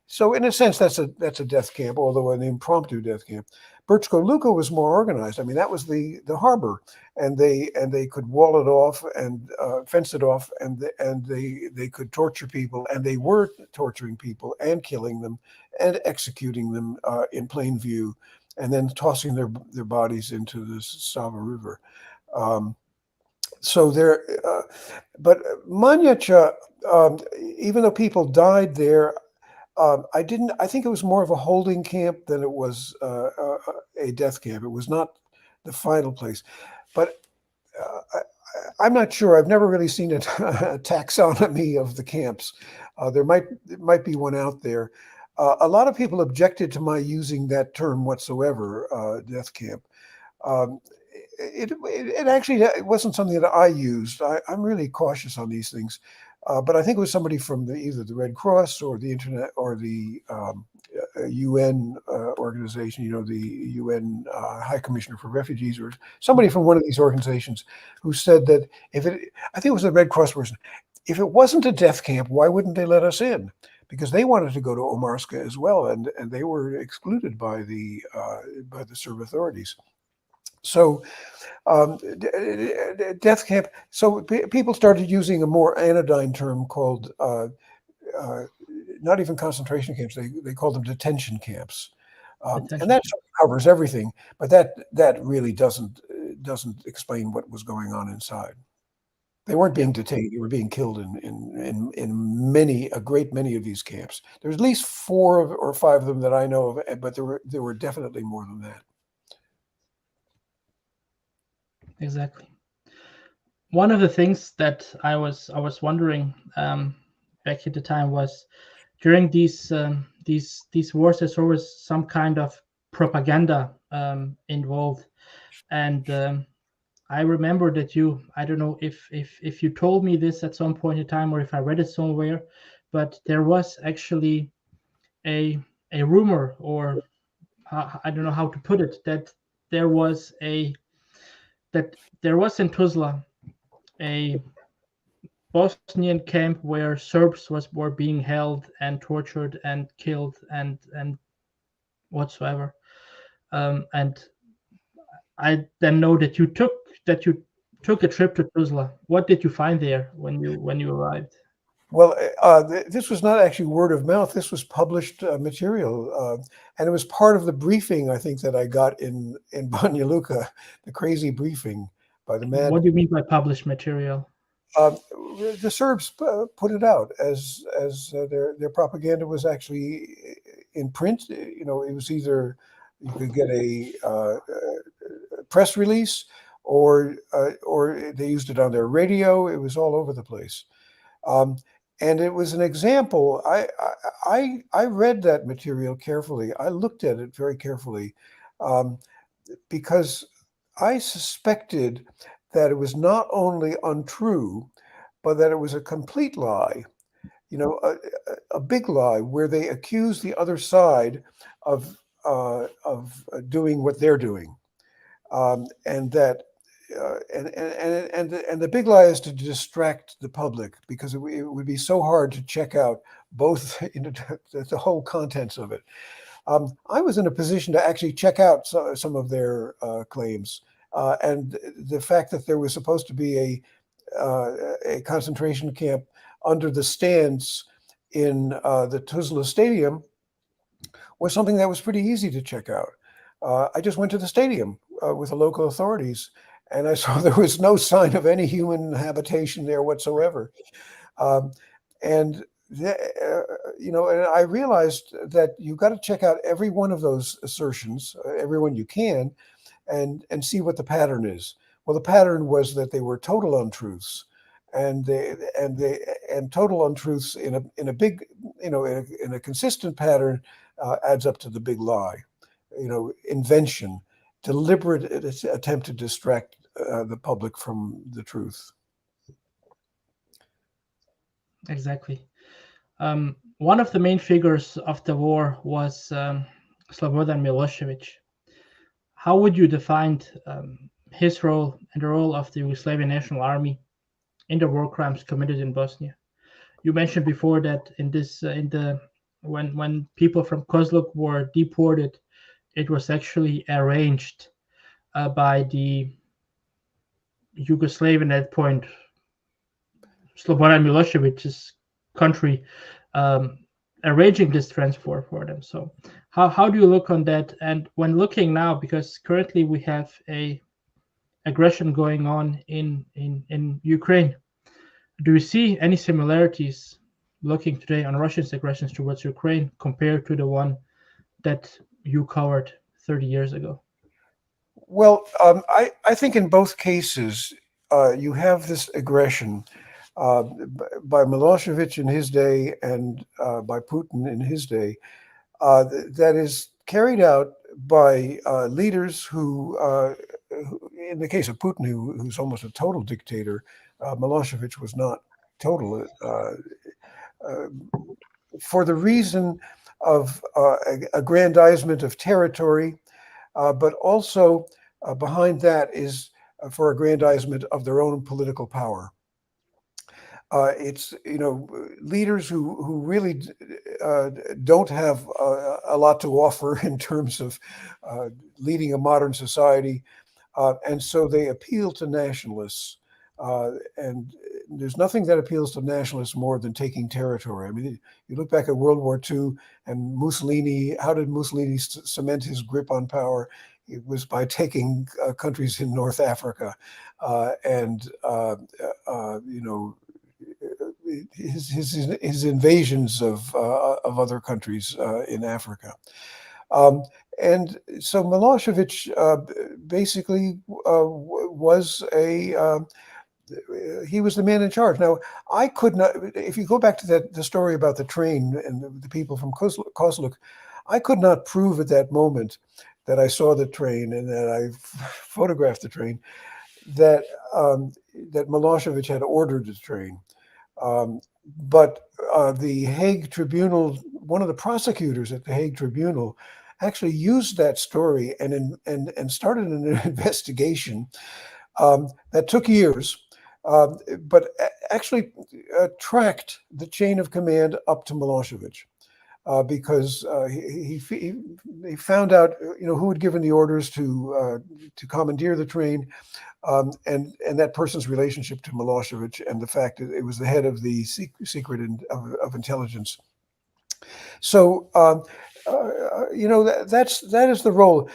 So in a sense, that's a death camp, although an impromptu death camp. Brčko Luka was more organized. I mean, that was the harbor, and they could wall it off and fence it off, and they could torture people, and they were torturing people and killing them and executing them in plain view, and then tossing their bodies into the Sava River. So there, but Manjača, even though people died there, I think it was more of a holding camp than it was a death camp. It was not the final place. But I'm not sure. I've never really seen a taxonomy of the camps. There might be one out there. A lot of people objected to my using that term whatsoever, death camp. It actually it wasn't something that I used. I'm really cautious on these things. But I think it was somebody from either the Red Cross or the Internet or the UN organization, the UN High Commissioner for Refugees, or somebody from one of these organizations who said that I think it was the Red Cross person, if it wasn't a death camp, why wouldn't they let us in? Because they wanted to go to Omarska as well, and they were excluded by the Serb authorities. So death camp. So people started using a more anodyne term called not even concentration camps. They called them detention camps, and that sort of covers everything. But that really doesn't explain what was going on inside. They weren't being detained; they were being killed in a great many of these camps. There's at least 4 or 5 of them that I know of, but there were definitely more than that. Exactly. One of the things that I was wondering back at the time was during these wars, there's always some kind of propaganda involved, and I remember that I don't know if you told me this at some point in time or if I read it somewhere, but there was actually a rumor, or I don't know how to put it, that there was in Tuzla a Bosnian camp where Serbs were being held and tortured and killed and whatsoever. And I then know that you took a trip to Tuzla. What did you find there when you arrived? Well, this was not actually word of mouth. This was published material, and it was part of the briefing, I think, that I got in Banja Luka, the crazy briefing by the man. What do you mean by published material? The Serbs put it out as their propaganda was actually in print. It was either you could get a press release, or they used it on their radio. It was all over the place. And it was an example. I read that material carefully. I looked at it very carefully, because I suspected that it was not only untrue, but that it was a complete lie, a big lie, where they accuse the other side of doing what they're doing, and that. And the big lie is to distract the public, because it would be so hard to check out both the whole contents of it. I was in a position to actually check out some of their claims, and the fact that there was supposed to be a concentration camp under the stands in the Tuzla Stadium was something that was pretty easy to check out. I just went to the stadium with the local authorities, and I saw there was no sign of any human habitation there whatsoever. And I realized that you've got to check out every one of those assertions, everyone you can, and see what the pattern is. Well, the pattern was that they were total untruths, and total untruths in a big, in a consistent pattern adds up to the big lie. Invention, deliberate attempt to distract the public from the truth. Exactly. One of the main figures of the war was Slobodan Milosevic. How would you define his role and the role of the Yugoslavian National Army in the war crimes committed in Bosnia? You mentioned before that in the when people from Kozluk were deported, it was actually arranged by the Yugoslavian at that point, Slobodan Milosevic's country, um, arranging this transfer for them. So how do you look on that? And when looking now, because currently we have a aggression going on in Ukraine, do you see any similarities looking today on Russia's aggressions towards Ukraine compared to the one that you covered 30 years ago? Well, I think in both cases, you have this aggression by Milosevic in his day and by Putin in his day that is carried out by leaders who, in the case of Putin, who's almost a total dictator, Milosevic was not total, for the reason of aggrandizement of territory, but also behind that is for aggrandizement of their own political power. It's leaders who really don't have a lot to offer in terms of leading a modern society, and so they appeal to nationalists. And there's nothing that appeals to nationalists more than taking territory. I mean, you look back at World War II and Mussolini. How did Mussolini cement his grip on power? It was by taking countries in North Africa, and his invasions of other countries in Africa. And so Milosevic basically was he was the man in charge. Now, I could not, if you go back to the story about the train and the people from Kozluk, I could not prove at that moment that I saw the train and that I photographed the train that Milosevic had ordered the train. But the Hague Tribunal, one of the prosecutors at the Hague Tribunal, actually used that story and started an investigation that took years, but actually tracked the chain of command up to Milosevic, because he found out who had given the orders to commandeer the train, and that person's relationship to Milosevic, and the fact that it was the head of the secret of intelligence. So that is the role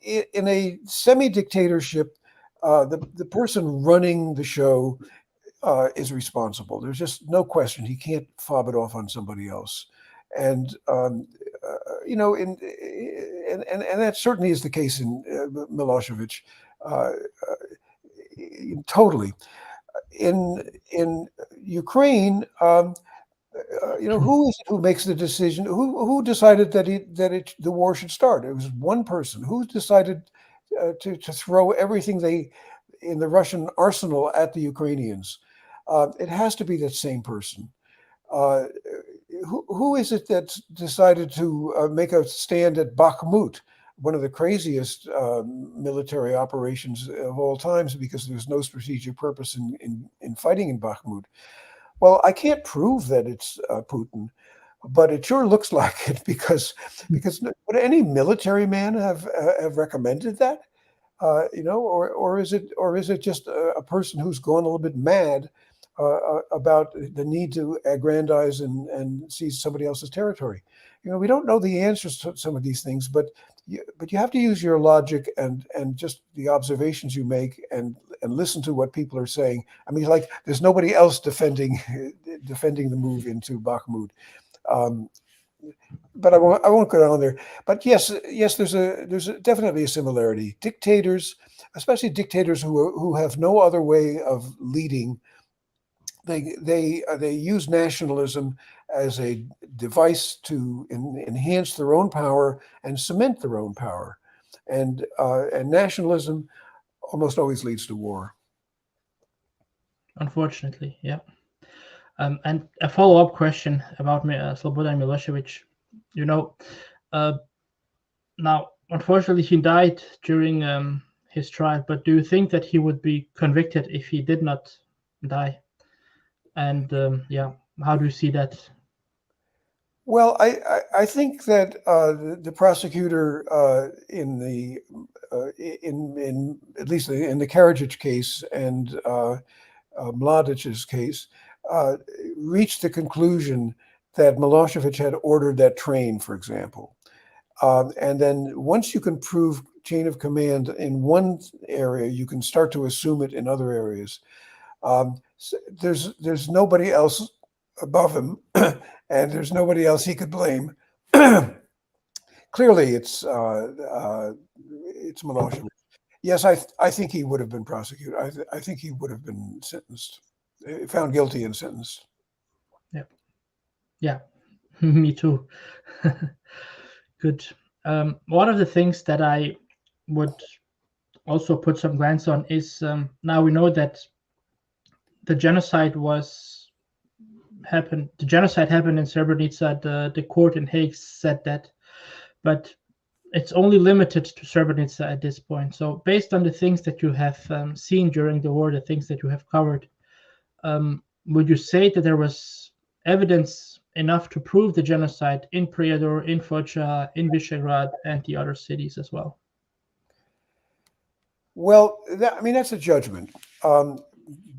in a semi-dictatorship. The person running the show is responsible. There's just no question. He can't fob it off on somebody else. And and that certainly is the case in Milosevic. Totally. In Ukraine, who is it who makes the decision? Who decided that the war should start? It was one person. Who decided to throw everything in the Russian arsenal at the Ukrainians? It has to be that same person. Who is it that decided to make a stand at Bakhmut, one of the craziest military operations of all times, because there's no strategic purpose in fighting in Bakhmut? Well, I can't prove that it's Putin, but it sure looks like it, because would any military man have recommended that? Or is it just a person who's gone a little bit mad about the need to aggrandize and seize somebody else's territory? We don't know the answers to some of these things, but you have to use your logic and just the observations you make and listen to what people are saying. I mean, like, there's nobody else defending the move into Bakhmut. But I won't go down there. But yes, there's definitely a similarity. Dictators, especially dictators who have no other way of leading, they use nationalism as a device to enhance their own power and cement their own power, and nationalism almost always leads to war. Unfortunately, yeah. And a follow-up question about Slobodan Milosevic. Now, unfortunately, he died during his trial. But do you think that he would be convicted if he did not die? And how do you see that? Well, I think that the prosecutor in at least in the Karadzic case and Mladic's case uh, reached the conclusion that Milosevic had ordered that train, for example. And then once you can prove chain of command in one area, you can start to assume it in other areas. There's nobody else above him, and there's nobody else he could blame. Clearly, it's Milosevic. Yes, I think he would have been prosecuted. I think he would have been sentenced, found guilty and sentenced. Yeah, yeah, me too. Good. One of the things that I would also put some glance on is now we know that the genocide was happened. The genocide happened in Srebrenica. The court in Hague said that, but it's only limited to Srebrenica at this point. So, based on the things that you have seen during the war, the things that you have covered, would you say that there was evidence enough to prove the genocide in Prijedor, in Foča, in Visegrad, and the other cities as well? Well, I mean, that's a judgment.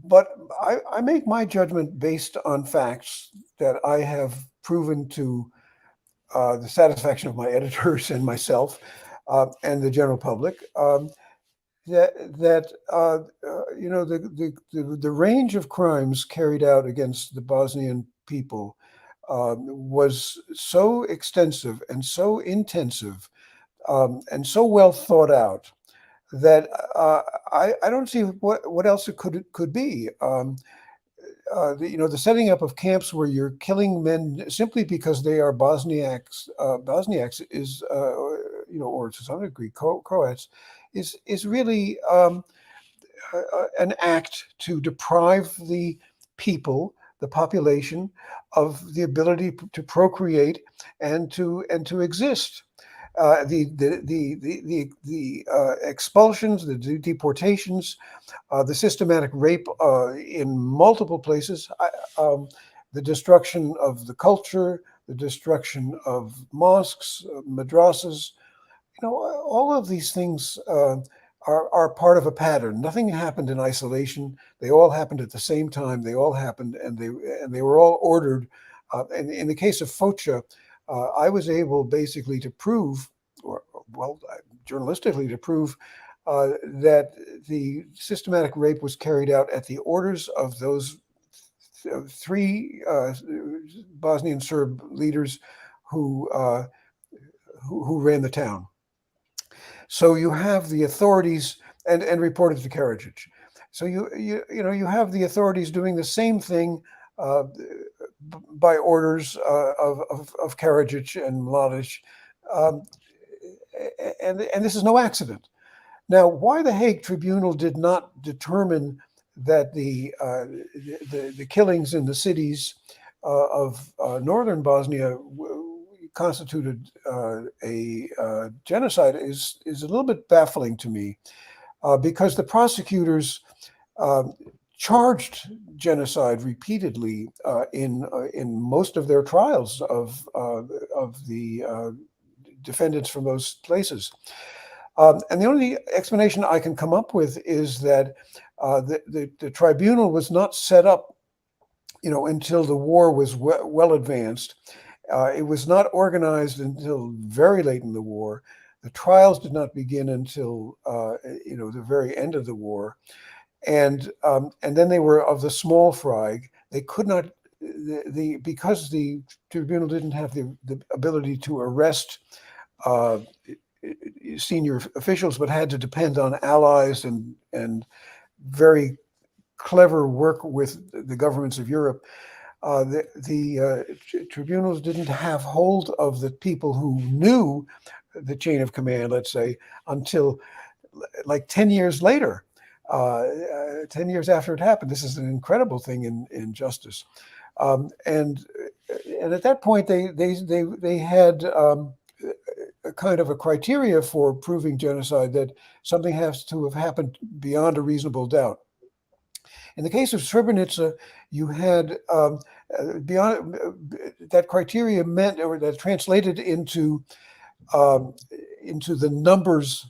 But I make my judgment based on facts that I have proven to the satisfaction of my editors and myself and the general public. The range of crimes carried out against the Bosnian people was so extensive and so intensive and so well thought out that I don't see what else it could be. The setting up of camps where you're killing men simply because they are Bosniaks. Bosniaks is, or to some degree Croats, is really an act to deprive the people, the population, of the ability to procreate and to exist. The expulsions, the deportations, the systematic rape in multiple places, the destruction of the culture, the destruction of mosques, madrasas. All of these things are part of a pattern. Nothing happened in isolation. They all happened at the same time. They all happened, and they were all ordered. And in the case of Foča, I was able basically to prove, journalistically to prove, that the systematic rape was carried out at the orders of those three Bosnian Serb leaders who ran the town. So you have the authorities and reported to Karadzic. So you have the authorities doing the same thing by orders of Karadzic and Mladic, and this is no accident. Now, why the Hague Tribunal did not determine that the killings in the cities of northern Bosnia constituted a genocide is a little bit baffling to me, because the prosecutors charged genocide repeatedly in most of their trials of the defendants from those places. And the only explanation I can come up with is that the tribunal was not set up, until the war was well advanced. It was not organized until very late in the war. The trials did not begin until the very end of the war, and then they were of the small fry. They could not because the tribunal didn't have the ability to arrest senior officials, but had to depend on allies and very clever work with the governments of Europe. The tribunals didn't have hold of the people who knew the chain of command, let's say, until like 10 years later, 10 years after it happened. This is an incredible thing in justice. And at that point, they had a kind of a criteria for proving genocide, that something has to have happened beyond a reasonable doubt. In the case of Srebrenica, you had beyond that criteria meant, or that translated um, into the numbers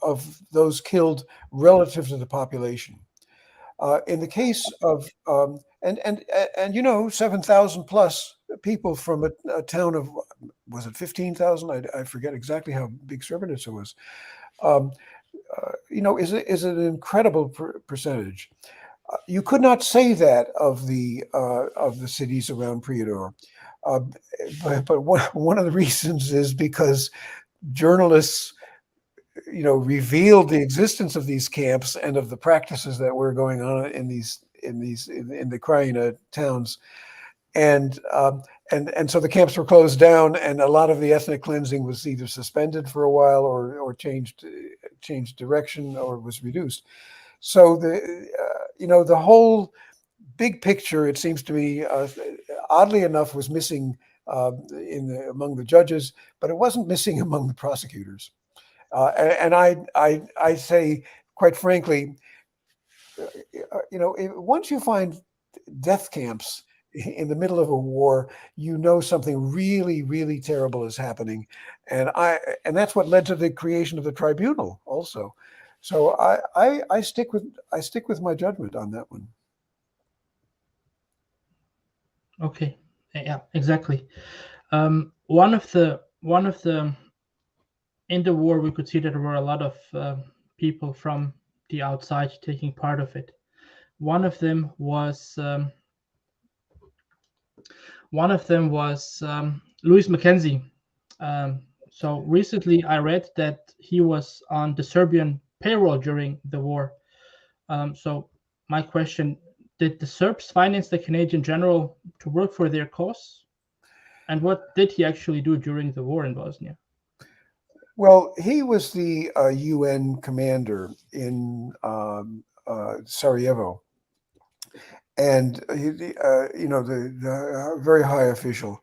of those killed relative to the population. In the case of and 7,000 plus people from a town of, was it 15,000? I forget exactly how big Srebrenica was. Um, is an incredible percentage. You could not say that of the cities around Prijedor, uh, but one of the reasons is because journalists, revealed the existence of these camps and of the practices that were going on in the Krajina towns, and so the camps were closed down, and a lot of the ethnic cleansing was either suspended for a while or changed direction or was reduced. So the whole big picture, it seems to me, oddly enough, was missing among the judges, but it wasn't missing among the prosecutors. And I say, quite frankly, once you find death camps in the middle of a war, something really, really terrible is happening, and that's what led to the creation of the tribunal, also. So I stick with my judgment on that one. Okay, yeah, exactly. One of the in the war, we could see that there were a lot of people from the outside taking part of it. One of them was Louis Mackenzie. So recently, I read that he was on the Serbian payroll during the war. So my question: did the Serbs finance the Canadian general to work for their cause? And what did he actually do during the war in Bosnia? Well, he was the UN commander in Sarajevo, and the very high official.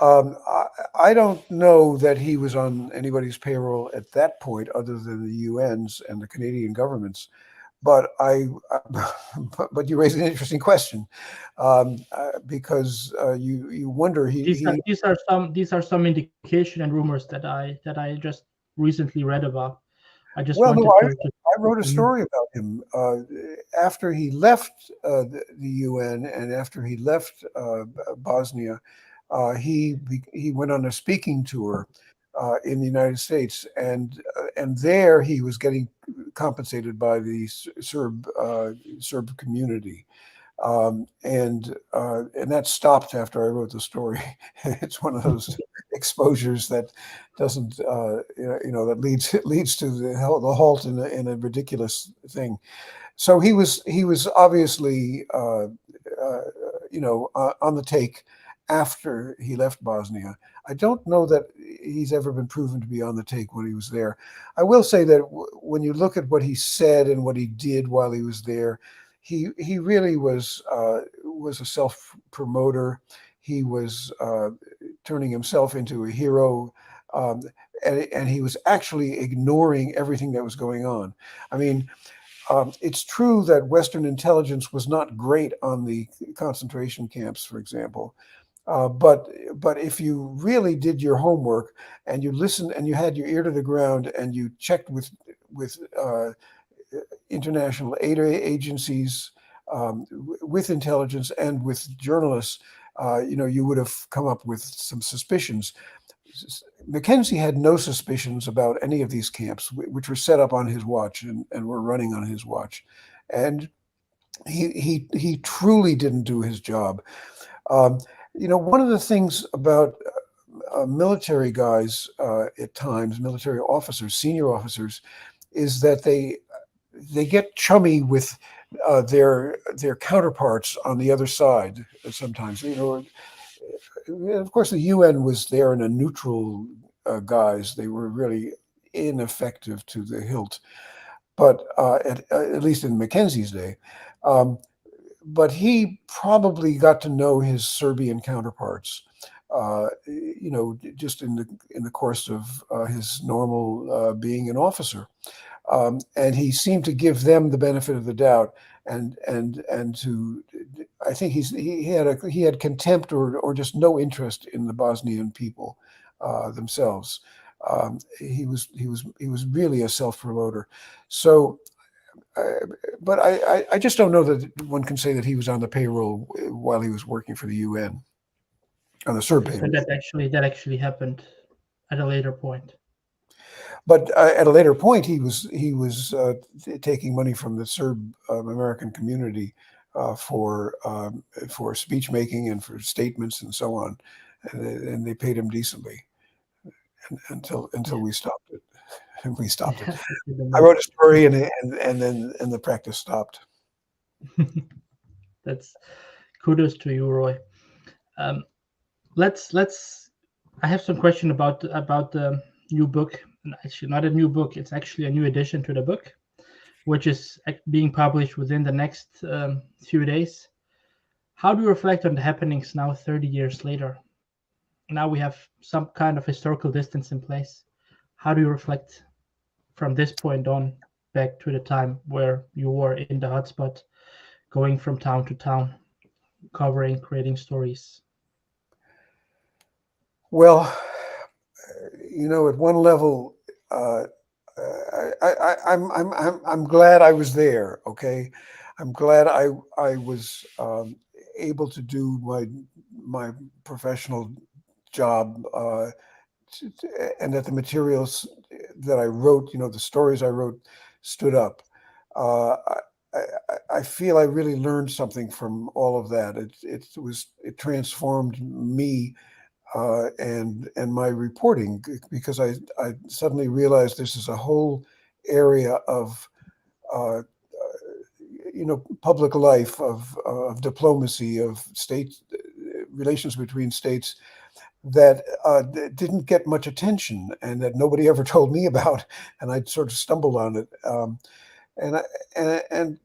I don't know that he was on anybody's payroll at that point, other than the UN's and the Canadian government's. But but you raise an interesting question, because you wonder These are some indication and rumors that I just recently read about. I just well, no, wanted to. I wrote a story about him after he left the UN and after he left Bosnia. He went on a speaking tour in the United States, and there he was getting compensated by the Serb community, and that stopped after I wrote the story. It's one of those exposures that doesn't, that leads to the halt in a ridiculous thing. So he was obviously, on the take after he left Bosnia. I don't know that he's ever been proven to be on the take when he was there. I will say that when you look at what he said and what he did while he was there, he really was a self promoter. He was turning himself into a hero, um, and he was actually ignoring everything that was going on. I mean, it's true that Western intelligence was not great on the concentration camps, for example. But if you really did your homework and you listened and you had your ear to the ground and you checked with international aid agencies, with intelligence and with journalists, you would have come up with some suspicions. Mackenzie had no suspicions about any of these camps, which were set up on his watch and were running on his watch, and he truly didn't do his job. One of the things about military guys at times, military officers, senior officers, is that they get chummy with their counterparts on the other side sometimes. Of course, the UN was there in a neutral guise. They were really ineffective to the hilt, but at least in Mackenzie's day. But he probably got to know his Serbian counterparts, just in the course of his normal being an officer. And he seemed to give them the benefit of the doubt and to I think he had contempt or just no interest in the Bosnian people themselves. He was really a self-promoter. So, but I just don't know that one can say that he was on the payroll while he was working for the UN on the Serb Okay, so payroll. that actually happened at a later point. But at a later point, he was taking money from the Serb American community for speech making and for statements and so on, and they paid him decently until Yeah, we stopped it. And we stopped it. yeah, I can I wrote a imagine. story, and the practice stopped. That's kudos to you, Roy. Um, let's. I have some question about the new book. And actually, not a new book. It's actually a new edition to the book, which is being published within the next few days. How do you reflect on the happenings now, 30 years later? Now we have some kind of historical distance in place. How do you reflect from this point on back to the time where you were in the hotspot, going from town to town, covering, creating stories? Well, at one level, I'm glad I was there. Okay, I'm glad I was able to do my professional job, and that the materials that I wrote, the stories I wrote, stood up. Uh, I feel I really learned something from all of that. It transformed me and my reporting, because I suddenly realized this is a whole area of uh, public life, of diplomacy, of state relations between states that didn't get much attention and that nobody ever told me about, and I sort of stumbled on it. And I, and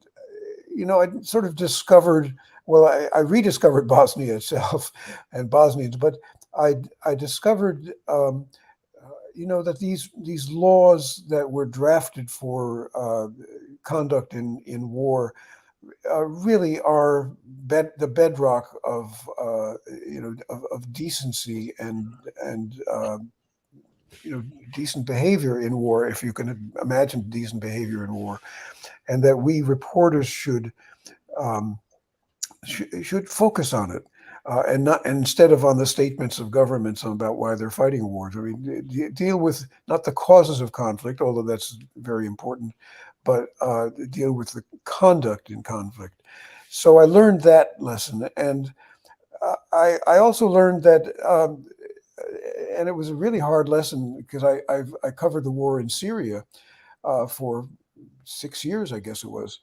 I sort of discovered. Well, I rediscovered Bosnia itself and Bosnians, but I discovered, that these laws that were drafted for conduct in war really are the bedrock of decency and decent behavior in war, if you can imagine decent behavior in war, and that we reporters um, should focus on it, and not instead of on the statements of governments about why they're fighting wars. I mean, deal with not the causes of conflict, although that's very important, but deal with the conduct in conflict. So I learned that lesson, and I also learned that, and it was a really hard lesson because I covered the war in Syria for 6 years, I guess it was.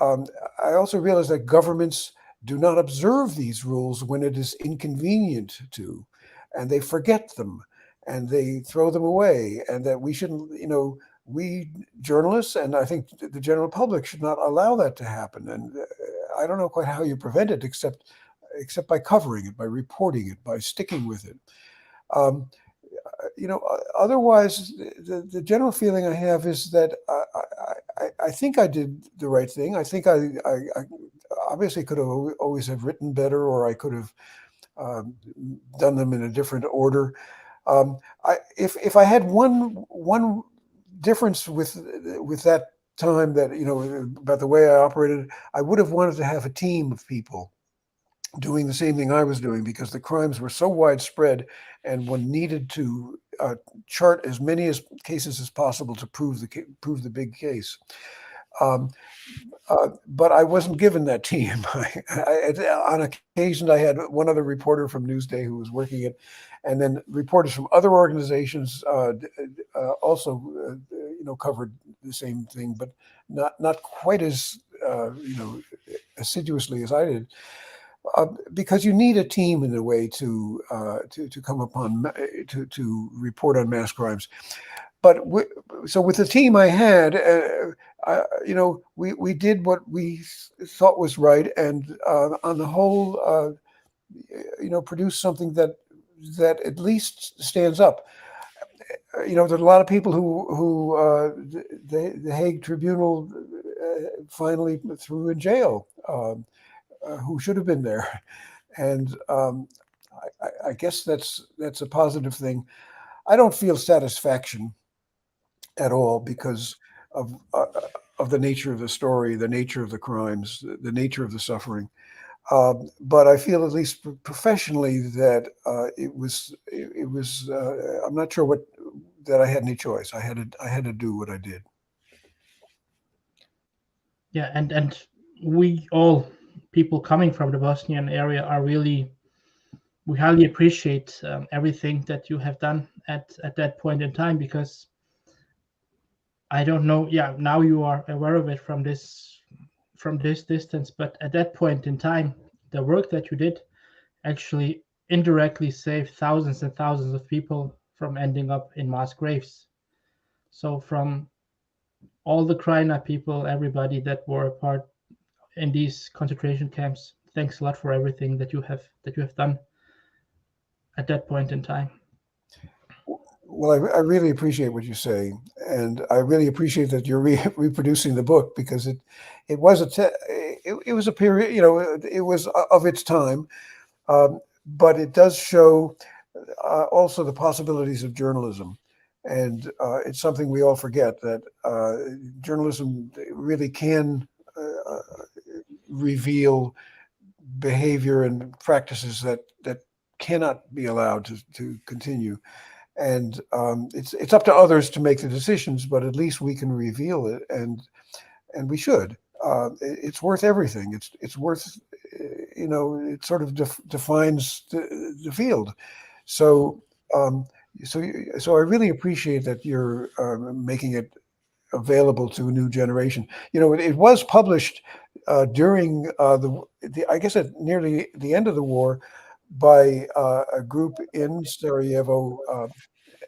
Um, I also realized that governments do not observe these rules when it is inconvenient to, and they forget them and they throw them away, and that we shouldn't, we journalists, and I think the general public, should not allow that to happen. And I don't know quite how you prevent it, except by covering it, by reporting it, by sticking with it. Um, Otherwise, the general feeling I have is that I think I did the right thing. I think I obviously could have always have written better, or I could have um, done them in a different order. If I had one difference with that time, that about the way I operated, I would have wanted to have a team of people doing the same thing I was doing, because the crimes were so widespread, and one needed to chart as many cases as possible to prove the big case. Um, but I wasn't given that team. On occasion, I had one other reporter from Newsday who was working it, and then reporters from other organizations also, covered the same thing, but not quite as assiduously as I did. Because you need a team in a way to come upon to report on mass crimes. But so with the team I had, we did what we thought was right, and on the whole, produced something that at least stands up. There are a lot of people who the Hague Tribunal finally threw in jail. who should have been there, and I guess that's a positive thing. I don't feel satisfaction at all because of uh, of the nature of the story, the nature of the crimes, the nature of the suffering. But I feel at least professionally that it was. I'm not sure what that I had any choice. I had to do what I did. Yeah, and we all people coming from the Bosnian area are really we highly appreciate everything that you have done at that point in time because I don't know. Yeah, now you are aware of it from this distance, but at that point in time, the work that you did actually indirectly saved thousands and thousands of people from ending up in mass graves. So from all the Krajina people, everybody that were a part in these concentration camps, thanks a lot for everything that you have done at that point in time. Well, I really appreciate what you say, and I really appreciate that you're reproducing the book because it was it was a period, it was of its time, but it does show also the possibilities of journalism, and it's something we all forget that journalism really can reveal behavior and practices that cannot be allowed to continue. And it's up to others to make the decisions, but at least we can reveal it, and we should. It's worth everything. It's worth, it sort of defines the field. So um, so I really appreciate that you're making it available to a new generation. It was published during the I guess at nearly the end of the war by a group in Sarajevo.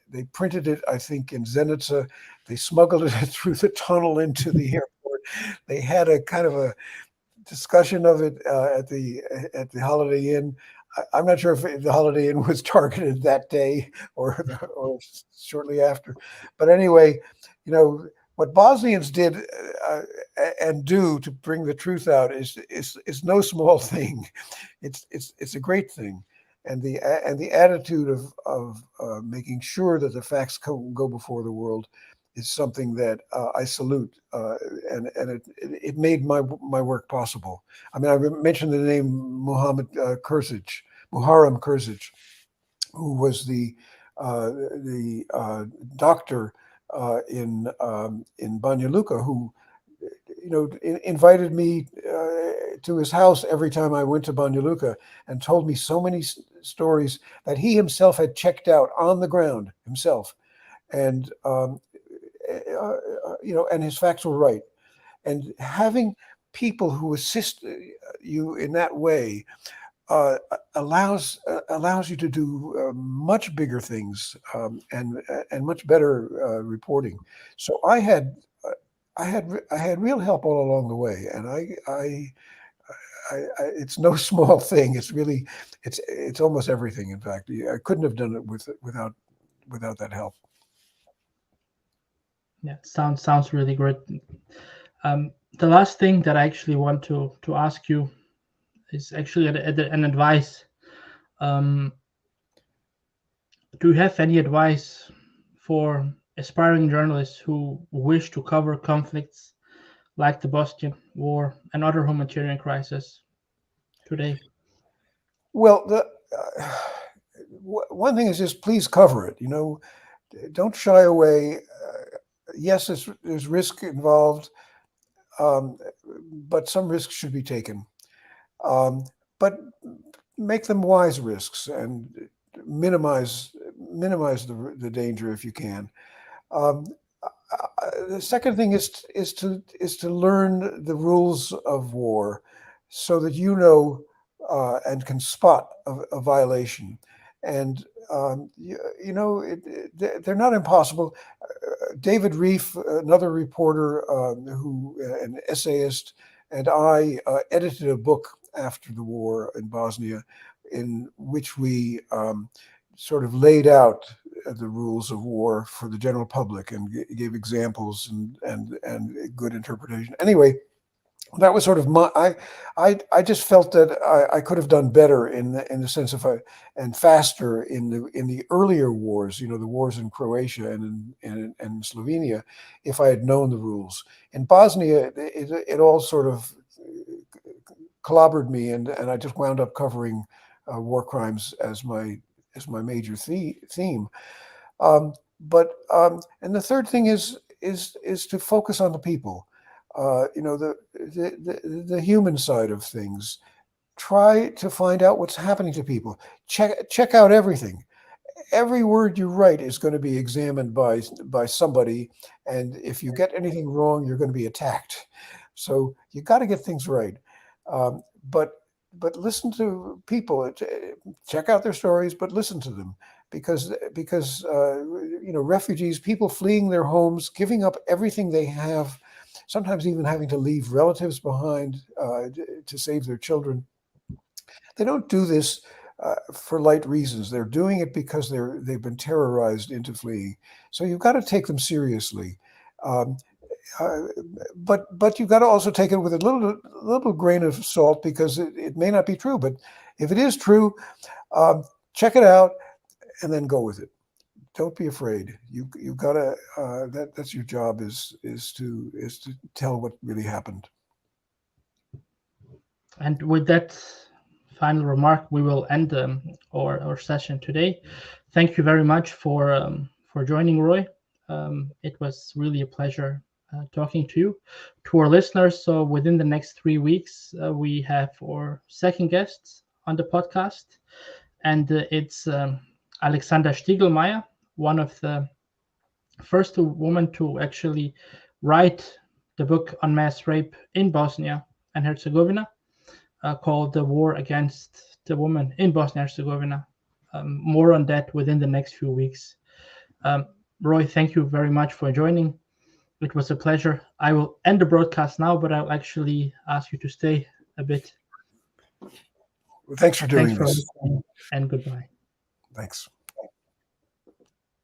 They printed it, I think, in Zenica. They smuggled it through the tunnel into the airport. They had a kind of a discussion of it at the Holiday Inn. I'm not sure if the Holiday Inn was targeted that day or shortly after, but anyway, what Bosnians did and do to bring the truth out is no small thing. It's a great thing, and the attitude of making sure that the facts go before the world is something that I salute, and it made my work possible. I mean, I mentioned the name Muharrem Kurzic, who was the doctor in Banja Luka, who invited me to his house every time I went to Banja Luka, and told me so many stories that he himself had checked out on the ground himself, and and his facts were right. And having people who assist you in that way allows you to do much bigger things, and much better reporting. So I had real help all along the way, and it's no small thing. It's really it's almost everything. In fact, I couldn't have done it without that help. Yeah, sounds really great. The last thing that I actually want to ask you is actually an advice. Um, do you have any advice for aspiring journalists who wish to cover conflicts like the Bosnian War and other humanitarian crises today? Well, one thing is just please cover it. Don't shy away. Yes, there's risk involved, um, but some risks should be taken. Um, but make them wise risks and minimize the danger if you can. Um, the second thing is to learn the rules of war, so that and can spot a violation. And they're not impossible. David Reef, another reporter, an essayist, and I edited a book after the war in Bosnia, in which we sort of laid out the rules of war for the general public and gave examples and good interpretation. Anyway, that was sort of I just felt that I could have done better in the sense of and faster in the earlier wars, the wars in Croatia and Slovenia, if I had known the rules. In Bosnia, it all sort of clobbered me, and I just wound up covering war crimes as my major theme. And the third thing is to focus on the people. The human side of things. Try to find out what's happening to people. Check out everything. Every word you write is going to be examined by somebody, and if you get anything wrong, you're going to be attacked. So you got to get things right. But listen to people. Check out their stories, but listen to them, because refugees, people fleeing their homes, giving up everything they have, sometimes even having to leave relatives behind to save their children. They don't do this for light reasons. They're doing it because they've been terrorized into fleeing. So you've got to take them seriously. But you've got to also take it with a little grain of salt, because it may not be true. But if it is true, check it out and then go with it. Don't be afraid. You've got to. That's your job, is to tell what really happened. And with that final remark, we will end our session today. Thank you very much for joining, Roy. It was really a pleasure talking to you. To our listeners, so within the next 3 weeks, we have our second guest on the podcast, and it's Alexandra Stiegelmeier, one of the first women to actually write the book on mass rape in Bosnia and Herzegovina, called The War Against the Woman in Bosnia and Herzegovina. More on that within the next few weeks. Roy, thank you very much for joining. It was a pleasure. I will end the broadcast now, but I'll actually ask you to stay a bit. Thanks for doing this. Listening, and goodbye. Thanks.